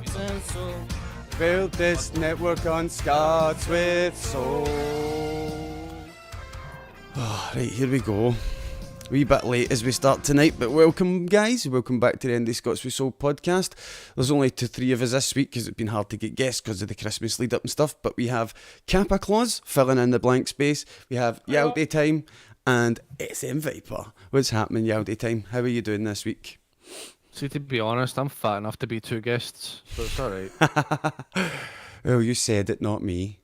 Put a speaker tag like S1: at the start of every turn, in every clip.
S1: Scots and soul. Build this network on Scots with soul. Oh, right, here we go. A wee bit late as we start tonight, but welcome guys, welcome back to the IndiScots with Soul podcast. There's only 2-3 of us this week because it's been hard to get guests because of the Christmas lead up and stuff, but we have KappaClaus filling in the blank space, we have YaldiTime and SMViper. What's happening, YaldiTime? How are you doing this week?
S2: See, to be honest, I'm fat enough to be 2 guests, so it's alright.
S1: Well, you said it, not me.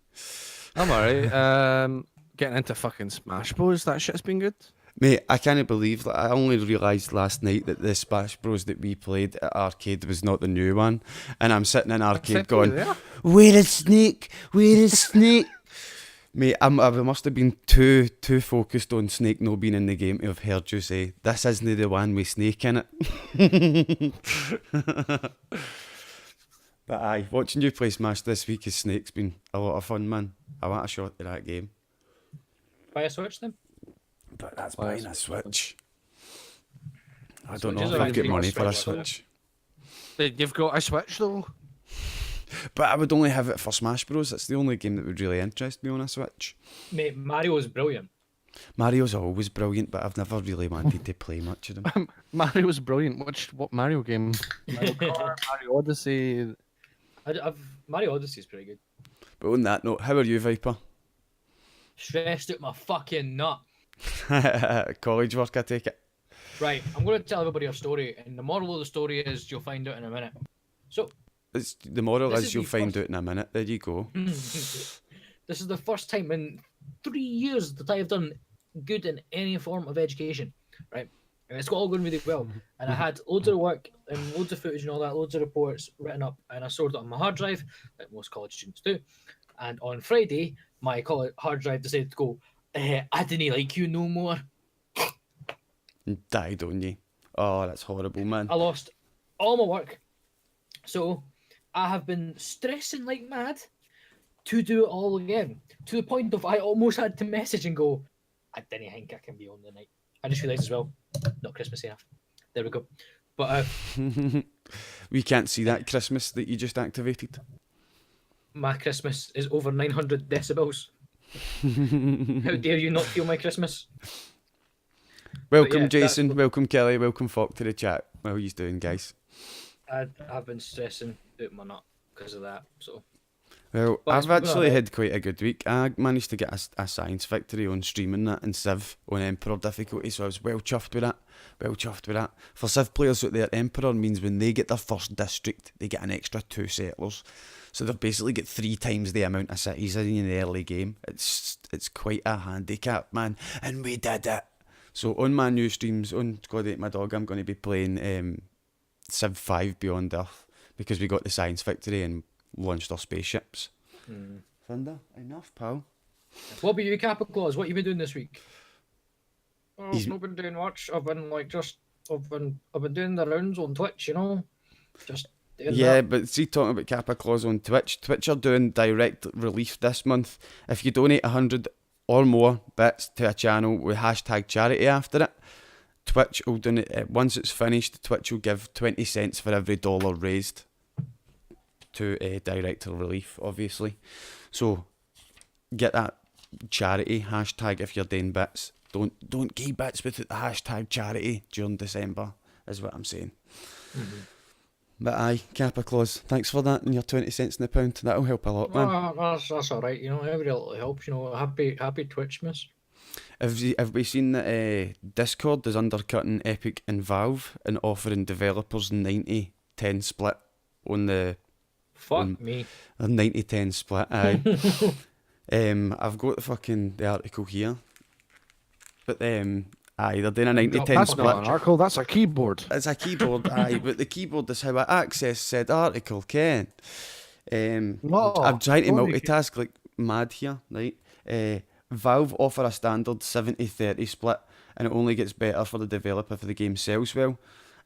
S2: I'm alright. Getting into fucking Smash Bros, that shit's been good.
S1: Mate, I can't believe that. I only realised last night that the Smash Bros that we played at arcade was not the new one. And I'm sitting in arcade going, where is Snake? Where is Snake? Mate, I must have been too focused on Snake not being in the game to have heard you say, this isn't the one with Snake in it. But aye, watching you play Smash this week as Snake's been a lot of fun, man. I want a shot at that game.
S3: Buy a Switch then?
S1: But that's buying a Switch. I don't
S3: Switch
S1: know if I've got money for a Switch.
S2: You've got a Switch though?
S1: But I would only have it for Smash Bros. That's the only game that would really interest me on a Switch.
S3: Mate, Mario's brilliant.
S1: Mario's always brilliant, but I've never really wanted to play much of them.
S2: Mario's brilliant. What Mario game? Mario Kart, Mario Odyssey.
S3: Mario Odyssey's pretty good.
S1: But on that note, how are you, Viper?
S3: Stressed out my fucking nut.
S1: College work, I take it.
S3: Right, I'm going to tell everybody a story, and the moral of the story is you'll find out in a minute. So,
S1: The moral
S3: This
S1: is
S3: is
S1: you'll
S3: the
S1: find
S3: first-
S1: out in a minute. There you go.
S3: this is the first time in 3 years that I've done good in any form of education, right? And it's all going really well. And I had loads of work and loads of footage and all that, loads of reports written up, and I stored it on my hard drive, like most college students do. And on Friday, my college hard drive decided to go, I didn't like you no more.
S1: Died on you. Oh, that's horrible, man.
S3: I lost all my work. So I have been stressing like mad to do it all again. To the point of I almost had to message and go, I didn't think I can be on the night. I just realised as well, not Christmas enough. There we go. But
S1: We can't see that Christmas that you just activated.
S3: my Christmas is over 900 decibels. How dare you not feel my Christmas?
S1: Welcome,
S3: yeah,
S1: Jason.
S3: that's-
S1: Welcome, Kelly. Welcome, Falk, to the chat. How are you doing, guys?
S3: I've been stressing out my nut because of that. So
S1: Well,
S3: But it's
S1: I've
S3: been
S1: actually
S3: alright.
S1: had quite a good week. I managed to get a science victory on streaming that in Civ on Emperor difficulty, so I was well chuffed with that. Well chuffed with that. For Civ players out there, Emperor means when they get their first district, they get an extra 2 settlers. So they've basically got 3 times the amount of cities in the early game. It's quite a handicap, man. And we did it. So on my new streams, on God Ate My Dog, I'm going to be playing Civ 5 Beyond Earth because we got the science victory and launched our spaceships. Thunder, enough, pal.
S3: what about you, KappaClaus? What have you been doing this week? Oh,
S1: He's-
S3: I've not been doing much. I've been I've been doing the rounds on Twitch, you know. Just doing
S1: Yeah,
S3: that.
S1: but see, talking about KappaClaus on Twitch, Twitch are doing direct relief this month. If you donate 100 or more bits to a channel with hashtag charity after it, Twitch will donate, once it's finished, Twitch will give 20 cents for every dollar raised to direct relief, obviously. So get that charity hashtag if you're doing bits. Don't give bits without the hashtag charity during December, is what I'm saying. But aye, KappaClaus, thanks for that and your 20 cents in the pound. That'll help a lot, man.
S3: That's all right. You know, every little helps. You know, happy Twitchmas.
S1: Have we seen that Discord is undercutting Epic and Valve and offering developers 90-10 split on the
S3: Fuck me.
S1: a 90-10 split? Aye. I've got the article here, but aye, they're doing a 90-10
S2: That's
S1: split.
S2: not an article, that's a keyboard.
S1: It's a keyboard, aye, but the keyboard is how I access said article, Ken.
S2: No,
S1: I'm trying to
S2: sorry.
S1: multitask like mad here, right? Valve offer a standard 70-30 split, and it only gets better for the developer if the game sells well,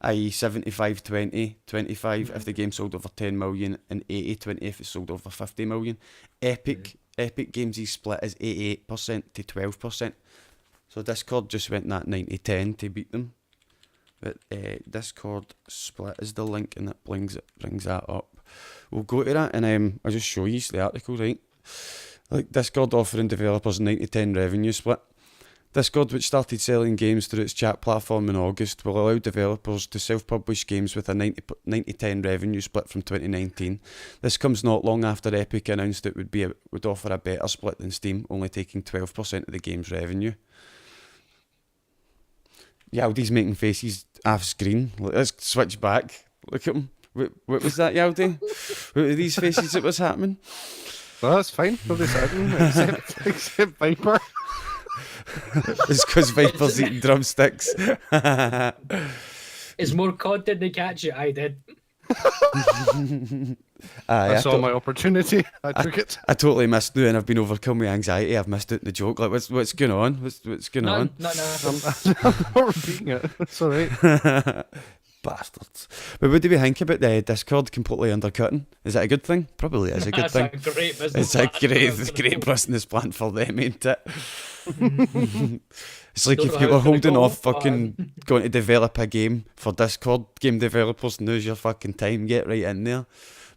S1: i.e. 75-20, 25 if the game sold over 10 million, and 80-20 if it sold over 50 million. Epic Games' split is 88% to 12%. So Discord just went that 90-10 to beat them. But Discord split is the link, and it brings that up. we'll go to that, and I'll just show you the article, right? Like, Discord offering developers a 90-10 revenue split. Discord, which started selling games through its chat platform in August, will allow developers to self-publish games with a 90-10 revenue split from 2019. This comes not long after Epic announced it would offer a better split than Steam, only taking 12% of the game's revenue. Yaldi's making faces off screen. Let's switch back. Look at him. What was that, Yaldi? What were these faces that was happening?
S2: No, that's fine. Nobody's happening except Viper.
S1: It's because Viper's eating drumsticks.
S3: It's more content to catch it. I did.
S2: I saw my opportunity. I took it.
S1: I totally missed it, and I've been overcome with anxiety. I've missed it in the joke. Like, what's going on? What's going on?
S3: No.
S2: I'm not repeating it. It's all right.
S1: Bastards. But what do we think about the Discord completely undercutting? Is that a good thing? Probably is a good thing.
S3: That's a great business.
S1: It's a great business plan for them, ain't it? It's like
S3: Don't
S1: if
S3: know
S1: you
S3: how
S1: were
S3: it's gonna
S1: holding
S3: go,
S1: off fucking going to develop a game for Discord game developers, now's your fucking time, get right in there.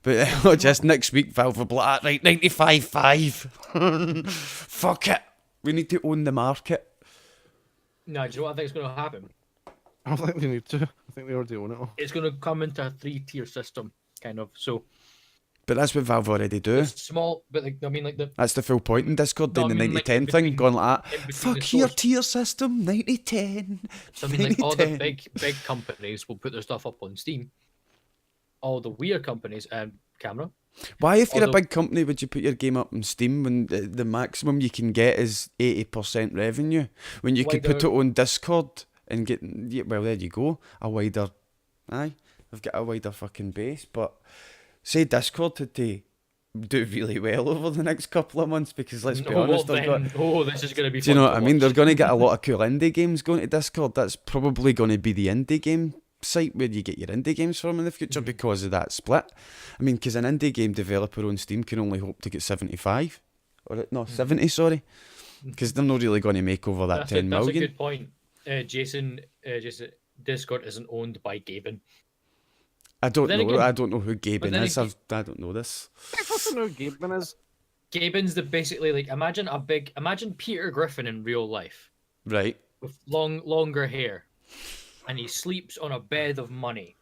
S1: But just next week Valve will be like, right, 95.5. Fuck it. We need to own the market.
S3: No, do you know what I think is going to happen?
S2: I don't think they need to. I think they already own it all.
S3: It's going to come into a 3-tier system, kind of. So
S1: But that's what Valve already do.
S3: it's small, but like I mean, like the
S1: That's the full point in Discord,
S3: No,
S1: doing
S3: I
S1: the
S3: mean, like,
S1: 90-10
S3: in
S1: thing,
S3: between-
S1: going like that.
S3: in between
S1: Fuck
S3: the
S1: your
S3: source.
S1: tier system, 90-10.
S3: So I mean, like all the
S1: 90-10.
S3: big companies will put their stuff up on Steam. All the weird companies and camera.
S1: Why, if you're a
S3: Although-
S1: big company, would you put your game up on Steam when the maximum you can get is 80% revenue? When you could put it
S3: Wider-
S1: on Discord and get, yeah, well, there you go, a wider, they've got a wider fucking base. But say Discord had to do really well over the next couple of months, because let's be honest, they've got.
S3: This is going to be.
S1: Do you know what I mean? They're
S3: Watch.
S1: going to get a lot of cool indie games going to Discord. That's probably going to be the indie game site where you get your indie games from in the future because of that split. I mean, because an indie game developer on Steam can only hope to get 75. Or no, 70, sorry. Because they're not really going to make over that
S3: That's
S1: 10
S3: that's
S1: million.
S3: a good point. Jason, Discord isn't owned by Gaben.
S1: I don't
S3: then
S1: know.
S3: again-
S1: I don't know who Gaben
S3: then
S1: is.
S3: again-
S1: I don't know this.
S2: I fucking know Gaben is.
S3: Gaben's the basically like imagine Peter Griffin in real life
S1: Right.
S3: with longer hair, and he sleeps on a bed of money.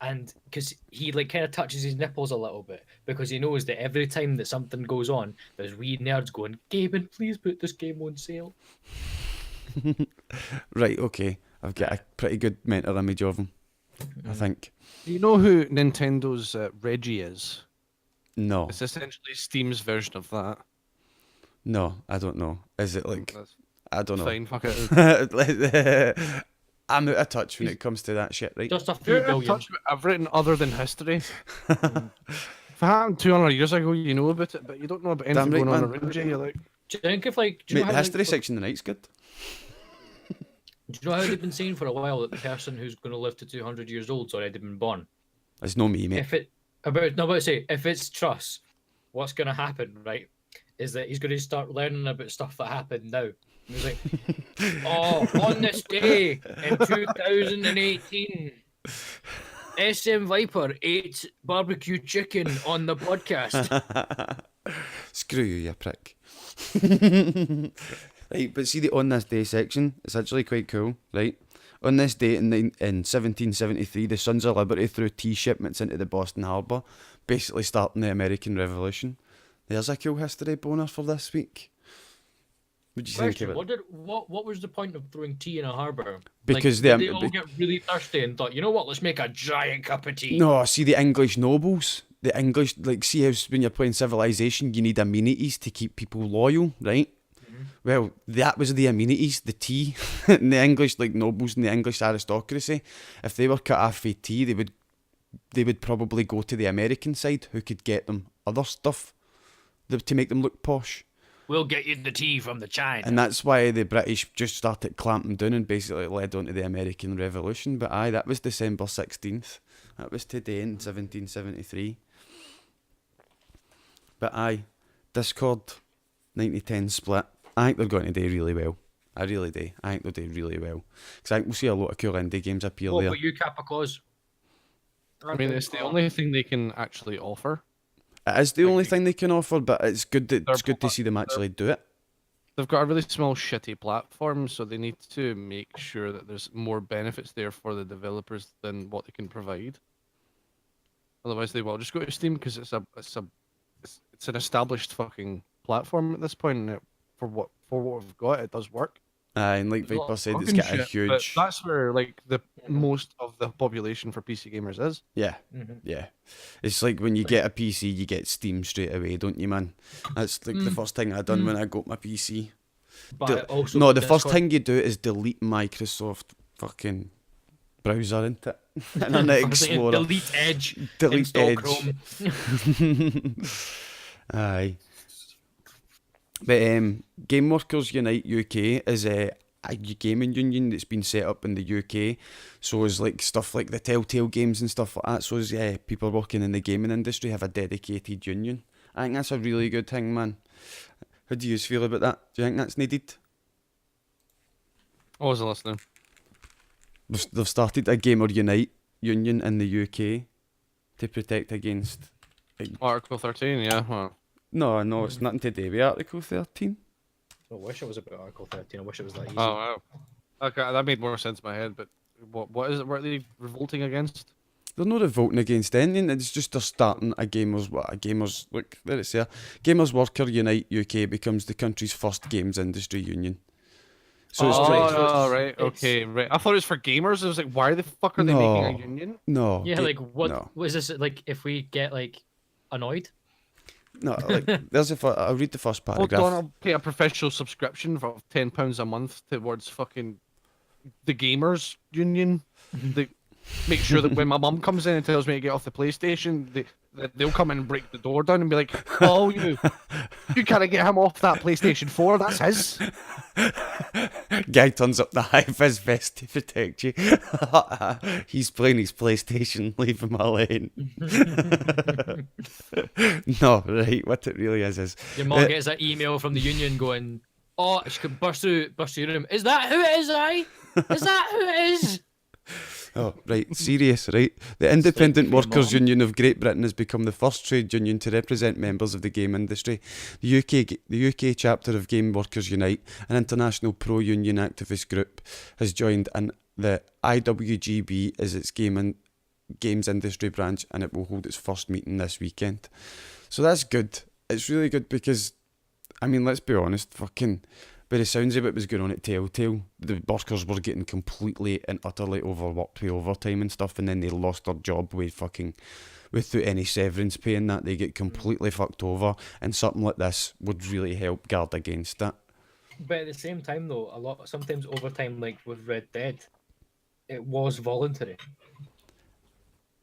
S3: And because he like kind of touches his nipples a little bit, because he knows that every time that something goes on, there's wee nerds going, Gaben, please put this game on sale.
S1: Right, okay. I've got a pretty good mental image of him, I think.
S2: Do you know who Nintendo's Reggie is?
S1: No.
S2: It's essentially Steam's version of that.
S1: No, I don't know. Is it like...
S2: That's
S1: I don't know.
S2: fine, fuck it.
S1: I'm out of touch when it comes to that shit, right?
S3: Just a few billion.
S2: I've written other than history. If it happened 200 years ago, you know about it, but you don't know about anything
S1: Damn right,
S2: going on
S1: man.
S2: around you. You're like,
S3: Do you think if like, do you
S1: Mate,
S3: know
S1: the
S3: how,
S1: history
S3: like,
S1: section tonight good.
S3: do you know how they've been saying for a while that the person who's going to live to 200 years old's already been born?
S1: It's no me, mate.
S3: If it about to say if it's Truss, what's going to happen, right? Is that he's going to start learning about stuff that happened now. And he's like, oh, on this day in 2018, SMViper ate barbecue chicken on the podcast.
S1: Screw you, you prick. Right, but see the on this day section, it's actually quite cool, right? On this date in 1773, the Sons of Liberty threw tea shipments into the Boston Harbour, basically starting the American Revolution. There's a cool history boner for this week. What do you think
S3: Question:
S1: of it?
S3: what was the point of throwing tea in a harbour?
S1: Because
S3: like, did they all get really thirsty and thought, you know what, let's make a giant cup of tea.
S1: No, see the English nobles, the English, like, see how when you're playing Civilization, you need amenities to keep people loyal, right? Well, that was the amenities, the tea. And the English, like, nobles and the English aristocracy, if they were cut off for tea, they would probably go to the American side, who could get them other stuff to make them look posh.
S3: We'll get you the tea from the China.
S1: And that's why the British just started clamping down and basically led on to the American Revolution. But aye, that was December 16th. That was today in 1773. But aye, Discord, 90-10 split. I think they're going to do really well. I really do. I think they'll do really well. Because I think we'll see a lot of cool indie games appear
S3: What
S1: there.
S3: about you, KappaClaus?
S2: I mean, it's the only thing they can actually offer.
S1: It is the
S2: Like,
S1: only thing they can offer, but it's good that
S2: They're
S1: it's good to
S2: pla-
S1: see them actually do it.
S2: They've got a really small, shitty platform, so they need to make sure that there's more benefits there for the developers than what they can provide. Otherwise, they will just go to Steam because it's an established fucking platform at this point, and for what we've got, it does work.
S1: And like
S2: There's a lot
S1: Viper
S2: of
S1: said, it's
S2: broken
S1: got a
S2: shit, but
S1: huge.
S2: that's where like the
S3: Mhm.
S2: most of the population for PC gamers is.
S1: Yeah,
S3: Mhm.
S1: yeah. It's like when you get a PC, you get Steam straight away, don't you, man? That's like the first thing I done when I got my PC.
S3: But
S1: Del-
S3: also
S1: no,
S3: got
S1: the first
S3: Discord.
S1: thing you do is delete Microsoft fucking browser, isn't it? Internet
S3: First thing is
S1: Explorer.
S3: delete Edge.
S1: Delete
S3: install
S1: Edge.
S3: Chrome.
S1: Aye. But Game Workers Unite UK is a gaming union that's been set up in the UK. So is like stuff like the Telltale games and stuff like that. So is people working in the gaming industry have a dedicated union. I think that's a really good thing, man. How do you feel about that? Do you think that's needed?
S2: I wasn't listening.
S1: They've started a Gamer Unite union in the UK to protect against.
S2: Article 13, yeah. Well,
S1: No, it's nothing to do with Article 13.
S3: I wish it was about Article 13. I wish it was that easy.
S2: oh wow. Okay, that made more sense in my head. But what is it? What are they revolting against?
S1: They're not revolting against anything. It's just they're starting a gamers. Look, there it's there. Gamers Worker Unite UK becomes the country's first games industry union. So it's
S2: Right.
S3: it's-
S2: Okay, right. I thought it was for gamers. I was like, why the fuck are they making a union?
S1: no,
S3: Yeah, like what?
S1: No,
S3: What is this like? If we get like annoyed,
S1: no. Like I'll read the first
S2: Hold
S1: paragraph.
S2: on, I'll pay a professional subscription for £10 a month towards fucking the gamers union. They make sure that when my mum comes in and tells me to get off the PlayStation, they'll come in and break the door down and be like, "Oh, you can't get him off that PlayStation 4. That's his."
S1: Guy turns up the high-vis vest to protect you. He's playing his PlayStation, leave him alone. No, right, what it really is...
S3: your mom gets an email from the union going, "Oh, she could burst through your room. Is that who it is? Is that who it is?"
S1: Oh, right, serious, right? The Independent
S3: Hey,
S1: Workers
S3: Mom.
S1: Union of Great Britain has become the first trade union to represent members of the game industry. The UK chapter of Game Workers Unite, an international pro-union activist group, has joined the IWGB as its games industry branch, and it will hold its first meeting this weekend. So that's good. It's really good because, I mean, let's be honest, fucking... By the sounds of what was going on at Telltale, the workers were getting completely and utterly overworked with overtime and stuff, and then they lost their job without any severance pay and that. They get completely fucked over, and something like this would really help guard against that.
S3: But at the same time, though, sometimes overtime, like with Red Dead, it was voluntary.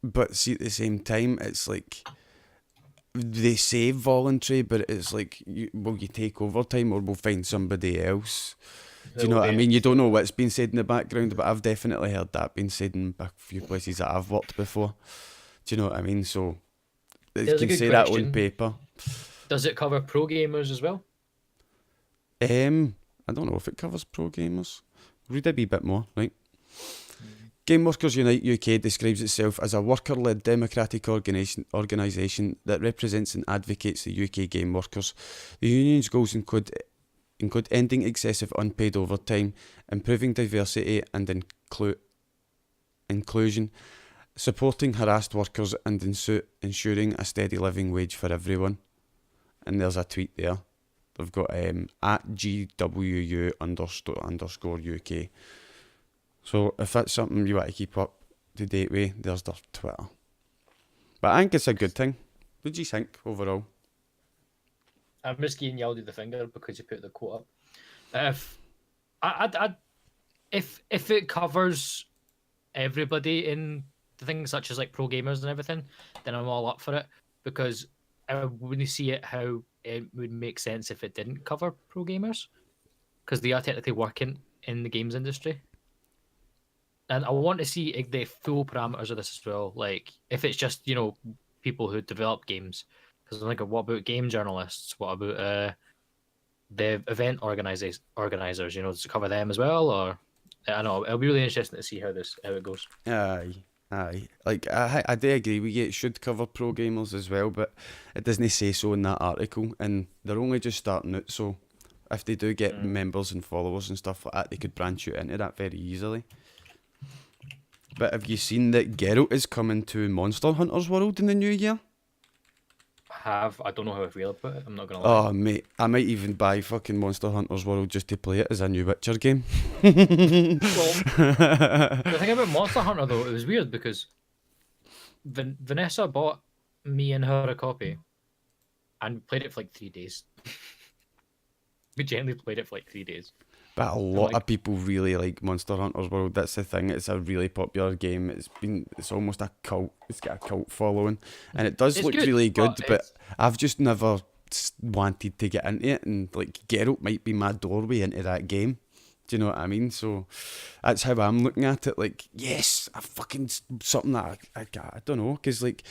S1: But see, at the same time, it's like... They say voluntary, but it's like, will you take overtime or we'll find somebody else? Do you know what I mean? You don't know what's been said in the background, but I've definitely heard that being said in a few places that I've worked before. Do you know what I mean? So, you
S3: There's a
S1: can
S3: good
S1: say that on
S3: question.
S1: paper.
S3: Does it cover pro gamers as well?
S1: I don't know if it covers pro gamers. Read a wee bit more, right? Game Workers Unite UK describes itself as a worker-led democratic organisation that represents and advocates the UK game workers. The union's goals include ending excessive unpaid overtime, improving diversity and inclusion, supporting harassed workers and ensuring a steady living wage for everyone. And there's a tweet there. They've got at GWU underscore UK. So if that's something you want to keep up to date with, there's their Twitter. But I think it's a good thing. What do you think overall?
S3: I'm just giving Yaldi the finger because you put the quote up. If it covers everybody in the things such as like pro gamers and everything, then I'm all up for it because I wouldn't see it how it would make sense if it didn't cover pro gamers because they are technically working in the games industry. And I want to see the full parameters of this as well. Like, if it's just, people who develop games. Because I'm like, what about game journalists? What about the event organizers? Does it cover them as well? Or, I don't know. It'll be really interesting to see how it goes.
S1: Aye. Aye, like I do agree with you. It should cover pro gamers as well, but it doesn't say so in that article, and they're only just starting out. So if they do get members and followers and stuff like that, they could branch out into that very easily. But have you seen that Geralt is coming to Monster Hunter's World in the new year?
S3: I don't know how I feel about it. I'm not gonna lie.
S1: Oh mate, I might even buy fucking Monster Hunter's World just to play it as a new Witcher game.
S3: Well, the thing about Monster Hunter though, it was weird because Vanessa bought me and her a copy, and we played it for like 3 days. We generally played it for like 3 days.
S1: But a lot of people really like Monster Hunter's World. That's the thing. It's a really popular game. It's almost a cult. It's got a cult following, and it does look really good. But I've just never wanted to get into it, and like Geralt might be my doorway into that game. Do you know what I mean? So that's how I'm looking at it. Like, yes, I fucking something that I don't know, because like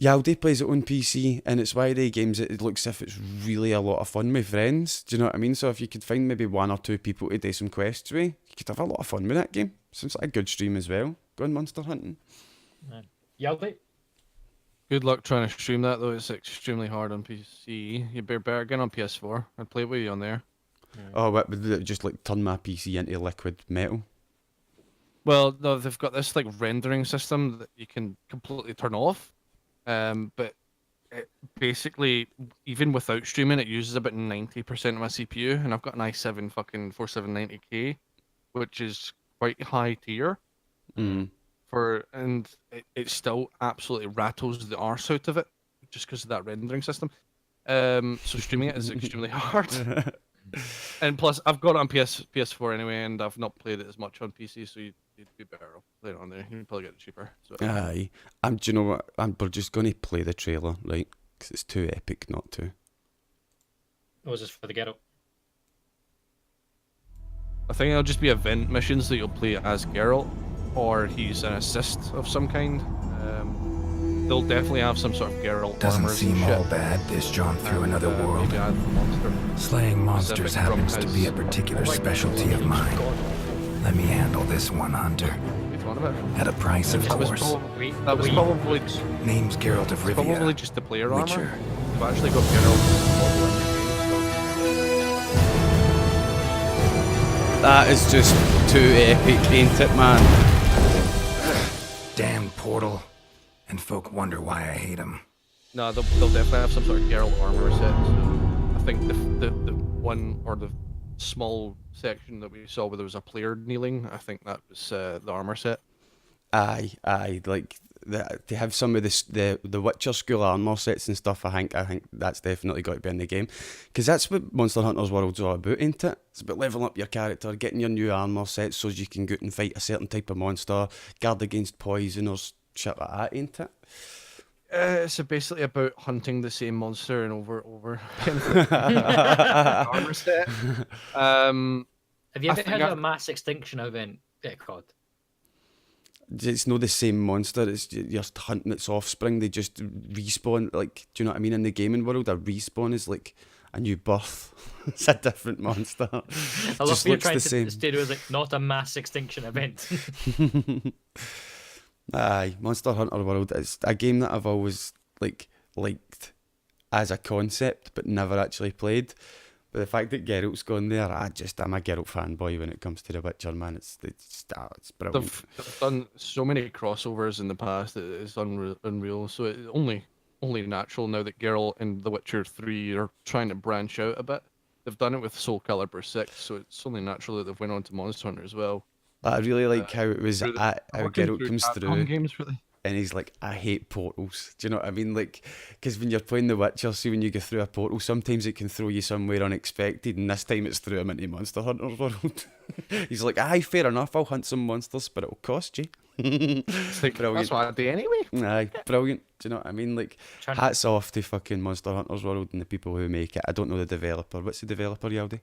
S1: Yaldi plays it on PC, and it's one of the games that it looks as if it's really a lot of fun with friends. Do you know what I mean? So if you could find maybe 1 or 2 people to do some quests with, you could have a lot of fun with that game. Seems like a good stream as well. Going monster hunting.
S3: Yaldi?
S2: Good luck trying to stream that though. It's extremely hard on PC. You better get on PS4. I'd play it with you on there.
S1: Oh, what would it just like turn my PC into liquid metal?
S2: Well, no, they've got this like rendering system that you can completely turn off. But it basically, even without streaming, it uses about 90% of my CPU, and I've got an i7 fucking 4790K, which is quite high tier. And it still absolutely rattles the arse out of it, just because of that rendering system. So streaming it is extremely hard. And plus, I've got it on PS4 anyway, and I've not played it as much on PC, so you'd be better off playing it on there. You'd probably get it cheaper. So.
S1: Aye. Do you know what? We're just going to play the trailer, right? Because it's too epic not to.
S3: Or was this for the Geralt?
S2: I think it'll just be event missions that you'll play as Geralt, or he's an assist of some kind. They'll definitely have some sort of Geralt
S4: Doesn't
S2: armors
S4: seem
S2: and shit.
S4: all bad, this jaunt through another world.
S2: Maybe add the monster.
S4: Slaying monsters
S2: Specific
S4: happens
S2: drum
S4: to be a
S2: has-
S4: particular specialty of mine. Let me handle this one, Hunter.
S2: Which one of it?
S4: At a price, of
S2: That was
S4: course.
S2: probably probably
S4: Name's Geralt of Rivia.
S2: just the player armor.
S4: Witcher.
S2: You've actually got Geralt.
S1: That is just too epic, ain't it, man?
S4: Damn portal. And folk wonder why I hate him.
S2: No, they'll definitely have some sort of Geralt armor set. So I think the one or the small section that we saw where there was a player kneeling, I think that was the armor set.
S1: Aye, like they have some of the Witcher school armor sets and stuff. I think that's definitely got to be in the game, because that's what Monster Hunter's World's all about, ain't it? It's about leveling up your character, getting your new armor sets so you can go out and fight a certain type of monster, guard against poisoners, shit like that, ain't it?
S2: It's basically about hunting the same monster and over. Armor set.
S3: Have you ever
S2: think
S3: heard of
S2: I've-
S3: a mass extinction event? COD?
S1: It's not the same monster. It's you're hunting its offspring. They just respawn. Like, do you know what I mean? In the gaming world, a respawn is like a new birth. It's a different monster.
S3: I love
S1: Just
S3: you
S1: looks
S3: trying
S1: the
S3: to
S1: same.
S3: state it was like not a mass extinction event.
S1: Aye, Monster Hunter World is a game that I've always liked as a concept, but never actually played. But the fact that Geralt's gone there, I'm a Geralt fanboy when it comes to The Witcher, man. It's brilliant.
S2: They've done so many crossovers in the past that it's unreal. So it's only natural now that Geralt and The Witcher 3 are trying to branch out a bit. They've done it with Soul Calibur 6, so it's only natural that they've went on to Monster Hunter as well.
S1: I really like how it was
S2: Through the-
S1: how
S2: Working
S1: Geralt comes
S2: Capcom
S1: through.
S2: games, really.
S1: And he's like, I hate portals. Do you know what I mean? Like, because when you're playing The Witcher, see, when you go through a portal, sometimes it can throw you somewhere unexpected, and this time it's threw him into Monster Hunter's World. He's like, aye, fair enough, I'll hunt some monsters, but it'll cost you.
S2: It's like,
S1: Brilliant.
S2: that's what I do anyway.
S1: Aye, brilliant. Do you know what I mean? Like,
S3: Trying-
S1: hats off to fucking Monster Hunter's World and the people who make it. I don't know the developer. What's the developer, Yaldi?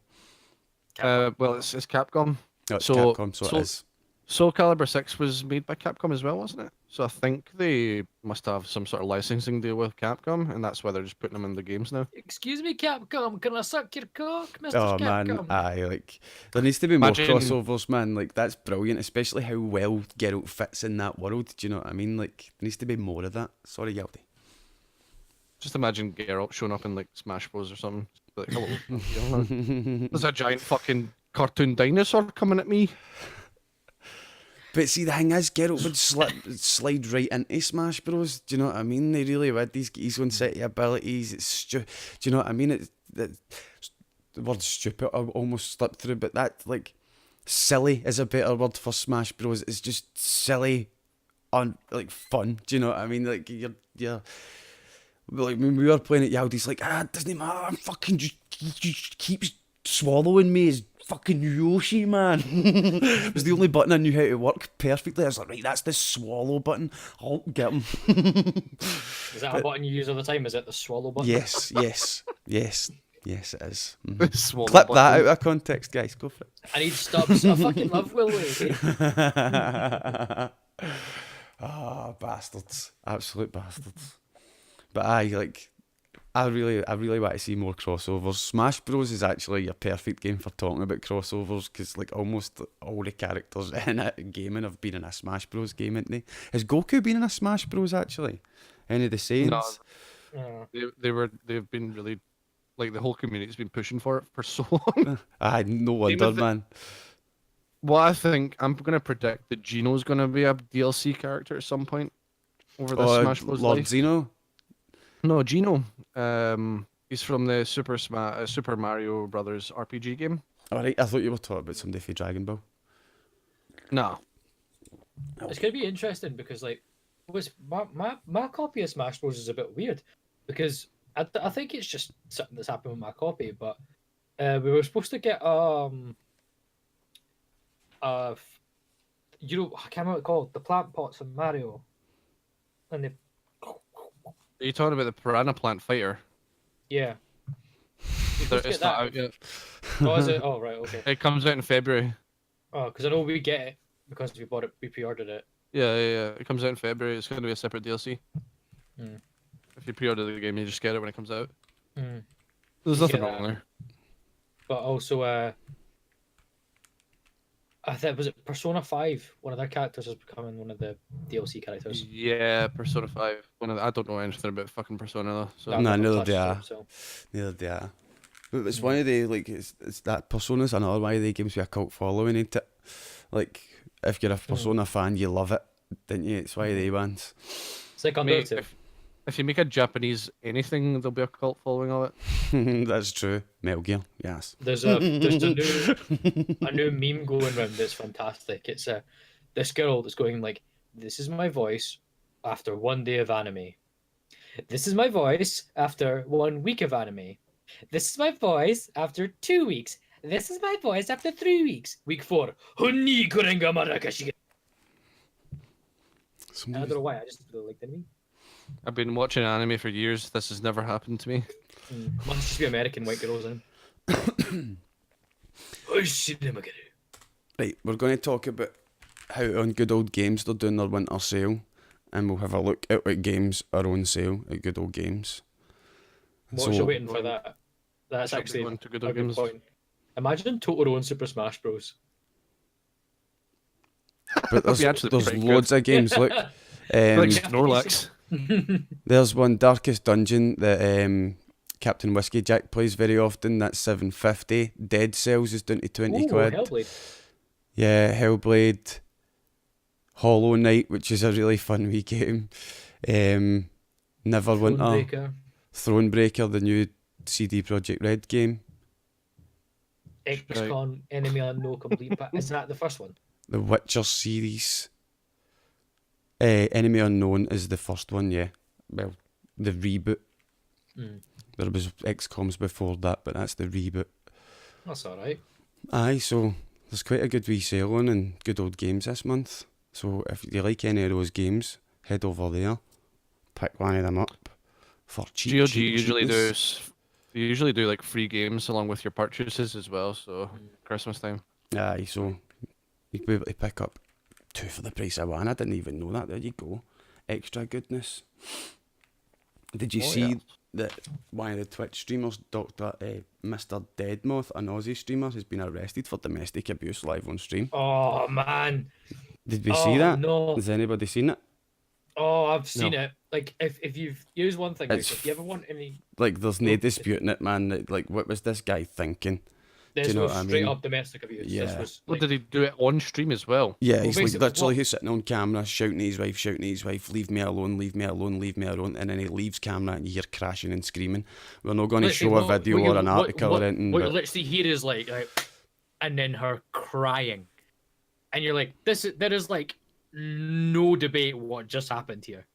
S2: Well, it's Capcom.
S1: No, it's
S2: So-
S1: Capcom, so
S2: so-
S1: it is.
S2: Soul Calibur 6 was made by Capcom as well, wasn't it? So I think they must have some sort of licensing deal with Capcom, and that's why they're just putting them in the games now.
S3: Excuse me, Capcom, can I suck your cock, Mr.
S1: Oh man,
S3: Capcom?
S1: aye, like there needs to be more
S2: Imagine-
S1: crossovers, man. Like that's brilliant, especially how well Geralt fits in that world. Do you know what I mean? Like there needs to be more of that. Sorry, Yaldi.
S2: Just imagine Geralt showing up in like Smash Bros or something. Like, hello, I'm here. There's a giant fucking cartoon dinosaur coming at me.
S1: But see, the thing is, Geralt would slide right into Smash Bros. Do you know what I mean? They really would. His own set of abilities. Do you know what I mean? The word stupid I almost slipped through, but that, like, silly is a better word for Smash Bros. It's just silly, like, fun. Do you know what I mean? Like, you're like, when we were playing it, Yaldi's like, it doesn't matter, I'm fucking just keeps swallowing me as fucking Yoshi, man. It was the only button I knew how to work perfectly. I was like, right, that's the swallow button. I'll get him.
S3: Is that a button you use all the time? Is it the swallow button?
S1: Yes, it is.
S2: Swallow
S1: Clip that
S2: button.
S1: out of context, guys. Go for it.
S3: I need stubs. I fucking love Willy.
S1: Bastards. Absolute bastards. But I really want to see more crossovers. Smash Bros is actually a perfect game for talking about crossovers because like almost all the characters in it gaming have been in a Smash Bros game, haven't they? Has Goku been in a Smash Bros actually? Any of the Saiyans?
S2: No. They've been really, like, the whole community's been pushing for it for so long.
S1: No wonder, man.
S2: Well, I think I'm gonna predict that Gino's gonna be a DLC character at some point over the Smash Bros.
S1: Lord
S2: life.
S1: Zeno?
S2: No, Gino. He's from the Super Mario Brothers RPG game.
S1: Alright, I thought you were talking about somebody for Dragon Ball.
S2: No.
S3: It's gonna be interesting because like, my copy of Smash Bros is a bit weird because I think it's just something that's happened with my copy, but we were supposed to get I can't remember what it's called, the plant pots in Mario, and they
S2: Are you talking about the Piranha Plant Fighter?
S3: yeah. You're supposed to
S2: It's
S3: get
S2: not
S3: that.
S2: out yet.
S3: Oh, is it? Oh, right, okay.
S2: It comes out in February.
S3: Oh, because I know we get it because we pre-ordered it.
S2: Yeah. It comes out in February. It's going to be a separate DLC.
S3: Mm.
S2: If you pre-order the game, you just get it when it comes out.
S3: Mm.
S2: There's
S3: You
S2: nothing
S3: get
S2: wrong
S3: that.
S2: there.
S3: But also, I think was it Persona 5. One of their characters is becoming one of the DLC characters.
S2: Yeah, Persona 5. I don't know anything about fucking Persona though. So
S3: No,
S1: Nah,
S3: I've not
S1: neither
S3: touched
S1: do I.
S3: them, so.
S1: Neither do I. But it's one of the, like, it's that Persona's another one of the games with a cult following, ain't it? Like, if you're a Persona fan, you love it, didn't you? It's one of the ones.
S3: It's like
S2: Mate,
S3: Undertale.
S2: if you make a Japanese anything, there'll be a cult following of it.
S1: That's true. Metal Gear, yes.
S3: There's a new meme going around that's fantastic. It's this girl that's going like, "This is my voice after 1 day of anime. This is my voice after 1 week of anime. This is my voice after 2 weeks. This is my voice after 3 weeks. Week 4. Honni kurenga marakashi." I don't know why. I just really like the meme.
S2: I've been watching anime for years. This has never happened to me.
S3: Must just be American white girls in.
S1: Right, we're going to talk about how on Good Old Games they're doing their winter sale, and we'll have a look at what games are on sale at Good Old Games.
S3: What's you waiting for that? That's
S2: Should be
S3: actually
S2: going to Good
S3: a
S2: Old
S3: good
S2: Games.
S3: point. Imagine Totoro and Super Smash Bros.
S1: But there's,
S2: That'd be actually
S1: there's
S2: pretty
S1: loads of games. Look,
S2: Like
S1: um,
S2: Snorlax.
S1: there's one Darkest Dungeon that Captain Whiskey Jack plays very often. That's $7.50. Dead Cells is down to 20
S3: Ooh,
S1: quid.
S3: Hellblade.
S1: Yeah, Hellblade. Hollow Knight, which is a really fun wee game. Neverwinter.
S3: Thronebreaker.
S1: Thronebreaker, the new CD Projekt Red game.
S3: XCOM Enemy Unknown Complete Pack. Is that the first one?
S1: The Witcher series. Enemy Unknown is the first one, yeah. Well, the reboot.
S3: Mm.
S1: There was XCOMs before that, but that's the reboot.
S3: That's alright.
S1: Aye, so there's quite a good wee sale on in Good Old Games this month. So if you like any of those games, head over there, pick one of them up for cheap.
S2: GOG
S1: cheap,
S2: usually
S1: cheapness.
S2: they usually do like free games along with your purchases as well. So Christmas time.
S1: Aye, so you can be able to pick up 2 for the price of 1. I didn't even know that. There you go. Extra goodness. Did you see that one of the Twitch streamers, Mr. Deadmoth, an Aussie streamer, has been arrested for domestic abuse live on stream?
S3: Oh man.
S1: Did we see that?
S3: No.
S1: Has anybody seen it?
S3: Oh, I've seen
S2: No.
S3: it. Like, if you've used one thing,
S1: It's
S3: if you ever want any,
S1: Like, there's no disputing it, man. Like, what was this guy thinking?
S3: this
S1: you know
S3: was
S1: what I
S3: straight
S1: mean?
S3: up domestic abuse.
S1: Yeah.
S3: This was,
S2: What
S3: like,
S2: did he do it on stream as well?
S1: Yeah,
S3: Well,
S1: he's like
S3: basically,
S1: literally
S3: what-
S1: he's sitting on camera, shouting at his wife, leave me alone, leave me alone, leave me alone, and then he leaves camera and you hear crashing and screaming. We're not going to
S3: literally,
S1: show a
S3: what-
S1: video
S3: what
S1: or
S3: you-
S1: an
S3: what-
S1: article
S3: what-
S1: or anything,
S3: What you
S1: but
S3: literally hear is like, and then her crying, and you're like, there is like no debate what just happened here.